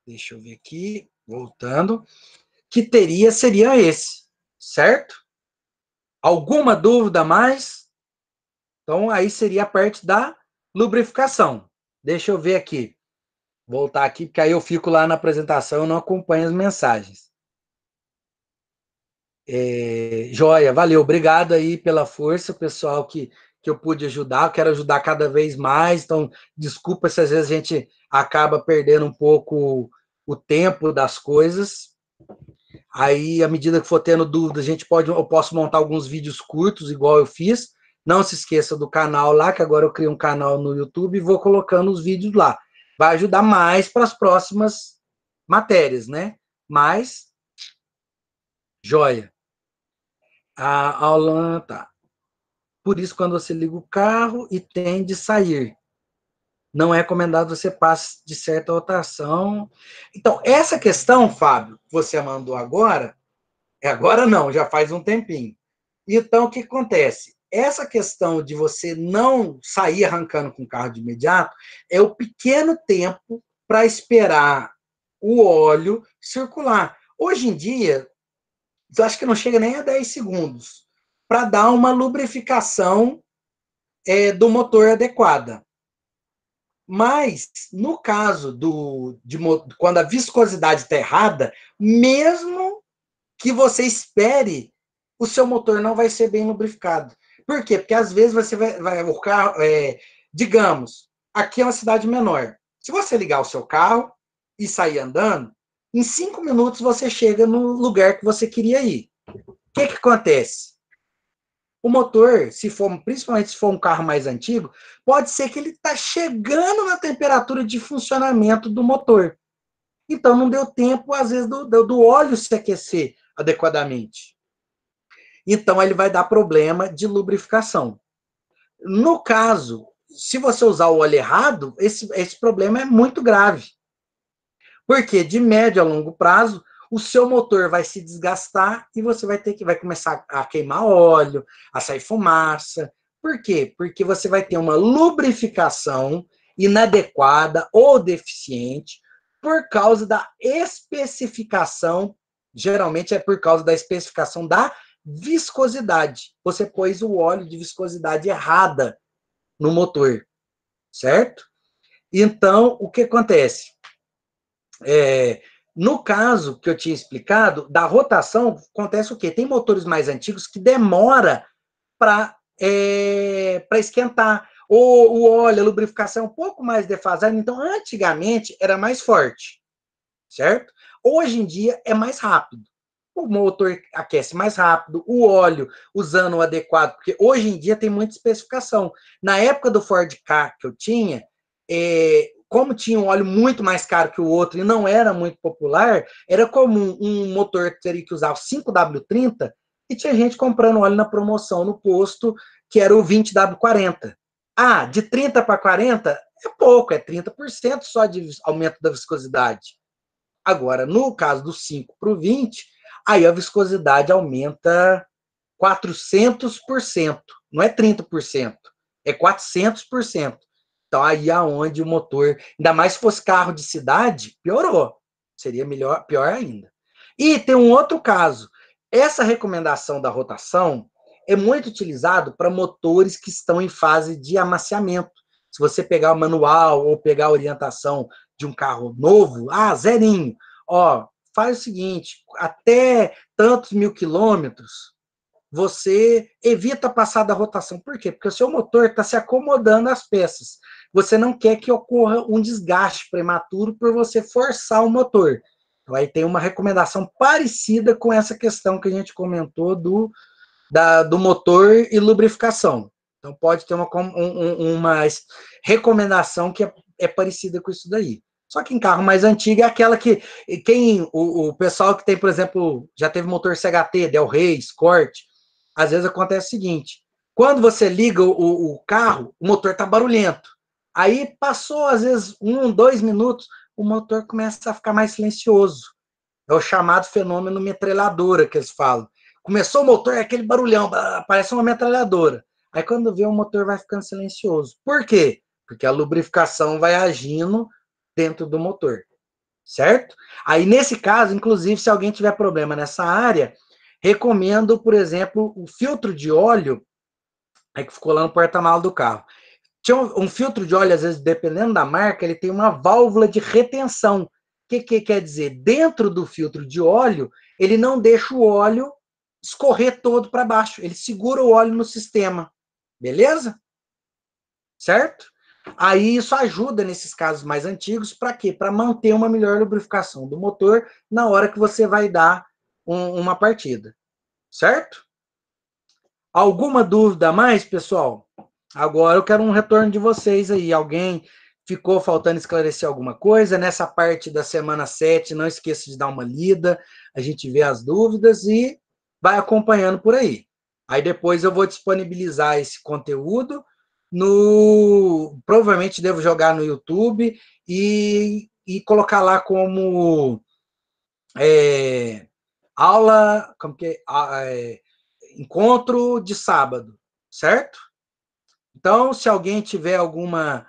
deixa eu ver aqui, voltando, que seria esse, certo? Alguma dúvida mais? Então, aí seria a parte da lubrificação. Deixa eu ver aqui. Voltar aqui, porque aí eu fico lá na apresentação e não acompanho as mensagens. Joia, valeu. Obrigado aí pela força, pessoal, que eu pude ajudar. Eu quero ajudar cada vez mais. Então, desculpa se às vezes a gente acaba perdendo um pouco o tempo das coisas. Aí, à medida que for tendo dúvida, eu posso montar alguns vídeos curtos, igual eu fiz. Não se esqueça do canal lá, que agora eu criei um canal no YouTube e vou colocando os vídeos lá. Vai ajudar mais para as próximas matérias, né? Mas, joia. A aula, tá. Por isso, quando você liga o carro e tem de sair, não é recomendado você passe de certa rotação. Então, essa questão, Fábio, que você mandou agora não, já faz um tempinho. Então, o que acontece? Essa questão de você não sair arrancando com o carro de imediato é o pequeno tempo para esperar o óleo circular. Hoje em dia, eu acho que não chega nem a 10 segundos para dar uma lubrificação do motor adequada. Mas, no caso quando a viscosidade está errada, mesmo que você espere, o seu motor não vai ser bem lubrificado. Por quê? Porque às vezes você o carro, digamos, aqui é uma cidade menor. Se você ligar o seu carro e sair andando, em 5 minutos você chega no lugar que você queria ir. O que acontece? O motor, principalmente se for um carro mais antigo, pode ser que ele está chegando na temperatura de funcionamento do motor. Então, não deu tempo, às vezes, do óleo se aquecer adequadamente. Então, ele vai dar problema de lubrificação. No caso, se você usar o óleo errado, esse problema é muito grave. Porque, de médio a longo prazo, o seu motor vai se desgastar e você vai começar a queimar óleo, a sair fumaça. Por quê? Porque você vai ter uma lubrificação inadequada ou deficiente por causa da especificação, geralmente é por causa da especificação da viscosidade. Você pôs o óleo de viscosidade errada no motor, certo? Então, o que acontece? No caso que eu tinha explicado, da rotação, acontece o quê? Tem motores mais antigos que demora para esquentar. O óleo, a lubrificação é um pouco mais defasada. Então, antigamente, era mais forte, certo? Hoje em dia, é mais rápido. O motor aquece mais rápido, o óleo usando o adequado, porque hoje em dia tem muita especificação. Na época do Ford Ka que eu tinha, como tinha um óleo muito mais caro que o outro e não era muito popular, era comum um motor que teria que usar o 5W30 e tinha gente comprando óleo na promoção no posto, que era o 20W40. Ah, de 30 para 40 é pouco, é 30% só de aumento da viscosidade. Agora, no caso do 5 para o 20, aí a viscosidade aumenta 400%. Não é 30%, é 400%. Então, aí é onde o motor, ainda mais se fosse carro de cidade, piorou. Seria pior ainda. E tem um outro caso. Essa recomendação da rotação é muito utilizado para motores que estão em fase de amaciamento. Se você pegar o manual ou pegar a orientação de um carro novo, zerinho, faz o seguinte, até tantos 1000 quilômetros, você evita passar da rotação. Por quê? Porque o seu motor está se acomodando às peças. Você não quer que ocorra um desgaste prematuro por você forçar o motor. Então, aí tem uma recomendação parecida com essa questão que a gente comentou do motor e lubrificação. Então, pode ter uma recomendação que é parecida com isso daí. Só que em carro mais antigo é aquela que o pessoal que tem, por exemplo, já teve motor CHT, Del Rey, Escort, às vezes acontece o seguinte, quando você liga o carro, o motor está barulhento. Aí passou, às vezes, 1, 2 minutos, o motor começa a ficar mais silencioso. É o chamado fenômeno metralhadora que eles falam. Começou o motor, é aquele barulhão, parece uma metralhadora. Aí quando vê, o motor vai ficando silencioso. Por quê? Porque a lubrificação vai agindo dentro do motor, certo? Aí, nesse caso, inclusive, se alguém tiver problema nessa área, recomendo, por exemplo, o filtro de óleo, que ficou lá no porta-malas do carro. Tinha um filtro de óleo, às vezes, dependendo da marca, ele tem uma válvula de retenção. O que quer dizer? Dentro do filtro de óleo, ele não deixa o óleo escorrer todo para baixo. Ele segura o óleo no sistema. Beleza? Certo? Aí isso ajuda nesses casos mais antigos, para quê? Para manter uma melhor lubrificação do motor na hora que você vai dar uma partida. Certo? Alguma dúvida a mais, pessoal? Agora eu quero um retorno de vocês aí. Alguém ficou faltando esclarecer alguma coisa? Nessa parte da semana 7, não esqueça de dar uma lida, a gente vê as dúvidas e vai acompanhando por aí. Aí depois eu vou disponibilizar esse conteúdo provavelmente devo jogar no YouTube e colocar lá como aula, como que encontro de sábado, certo? Então, se alguém tiver alguma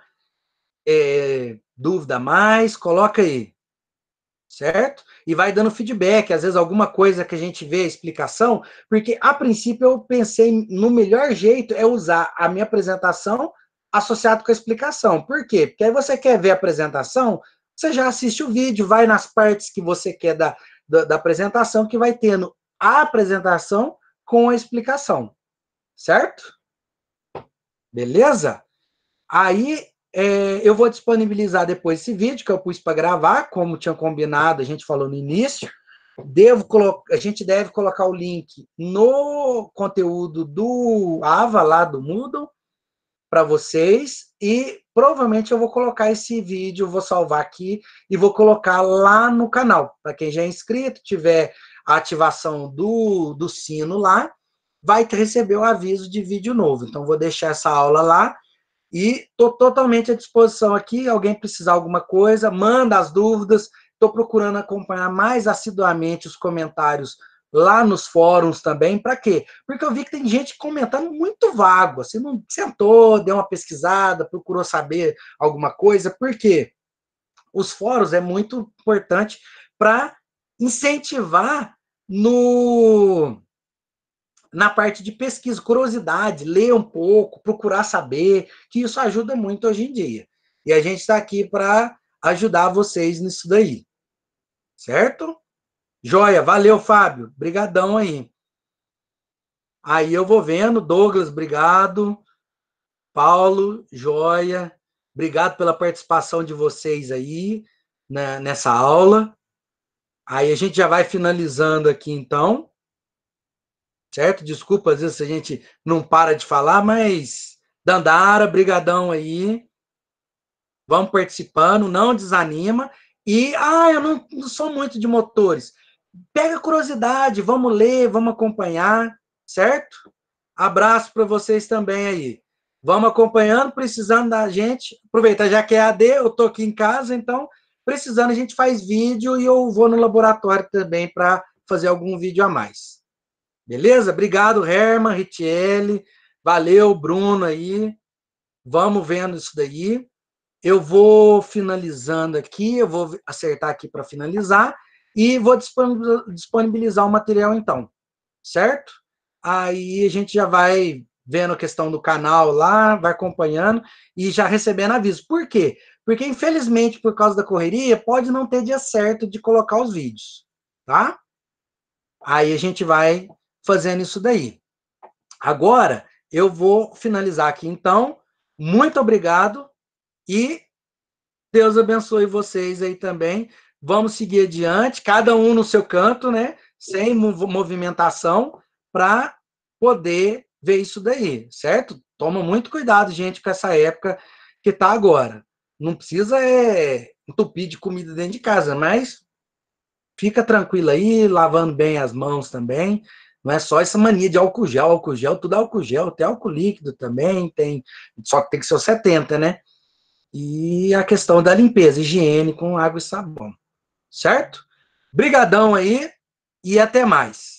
dúvida a mais, coloca aí, certo? E vai dando feedback, às vezes alguma coisa que a gente vê a explicação, porque a princípio eu pensei no melhor jeito é usar a minha apresentação associado com a explicação. Por quê? Porque aí você quer ver a apresentação, você já assiste o vídeo, vai nas partes que você quer da apresentação, que vai tendo a apresentação com a explicação, certo? Beleza? Aí eu vou disponibilizar depois esse vídeo que eu pus para gravar, como tinha combinado, a gente falou no início. A gente deve colocar o link no conteúdo do AVA, lá do Moodle, para vocês, e provavelmente eu vou colocar esse vídeo, vou salvar aqui e vou colocar lá no canal. Para quem já é inscrito, tiver a ativação do sino lá, vai receber o aviso de vídeo novo. Então, vou deixar essa aula lá. E estou totalmente à disposição aqui. Alguém precisar alguma coisa, manda as dúvidas. Estou procurando acompanhar mais assiduamente os comentários lá nos fóruns também. Para quê? Porque eu vi que tem gente comentando muito vago. Assim, não sentou, deu uma pesquisada, procurou saber alguma coisa. Por quê? Os fóruns é muito importante para incentivar na parte de pesquisa, curiosidade, ler um pouco, procurar saber, que isso ajuda muito hoje em dia. E a gente está aqui para ajudar vocês nisso daí. Certo? Joia, valeu, Fábio. Brigadão aí. Aí eu vou vendo, Douglas, obrigado. Paulo, joia. Obrigado pela participação de vocês aí nessa aula. Aí a gente já vai finalizando aqui, então. Certo? Desculpa, às vezes a gente não para de falar, mas Dandara, brigadão aí. Vamos participando, não desanima. E, eu não sou muito de motores. Pega curiosidade, vamos ler, vamos acompanhar, certo? Abraço para vocês também aí. Vamos acompanhando, precisando da gente. Aproveita, já que é AD, eu estou aqui em casa, então, precisando, a gente faz vídeo e eu vou no laboratório também para fazer algum vídeo a mais. Beleza? Obrigado, Herman, Ritiele. Valeu, Bruno aí. Vamos vendo isso daí. Eu vou finalizando aqui, eu vou acertar aqui para finalizar e vou disponibilizar o material então, certo? Aí a gente já vai vendo a questão do canal lá, vai acompanhando e já recebendo aviso. Por quê? Porque, infelizmente, por causa da correria, pode não ter dia certo de colocar os vídeos, tá? Aí a gente vai fazendo isso daí. Agora, eu vou finalizar aqui, então. Muito obrigado e Deus abençoe vocês aí também. Vamos seguir adiante, cada um no seu canto, né? Sem movimentação, para poder ver isso daí, certo? Toma muito cuidado, gente, com essa época que está agora. Não precisa entupir de comida dentro de casa, mas fica tranquilo aí, lavando bem as mãos também. Não é só essa mania de álcool gel, tudo álcool gel, tem álcool líquido também, só que tem que ser o 70, né? E a questão da limpeza, higiene com água e sabão, certo? Brigadão aí e até mais.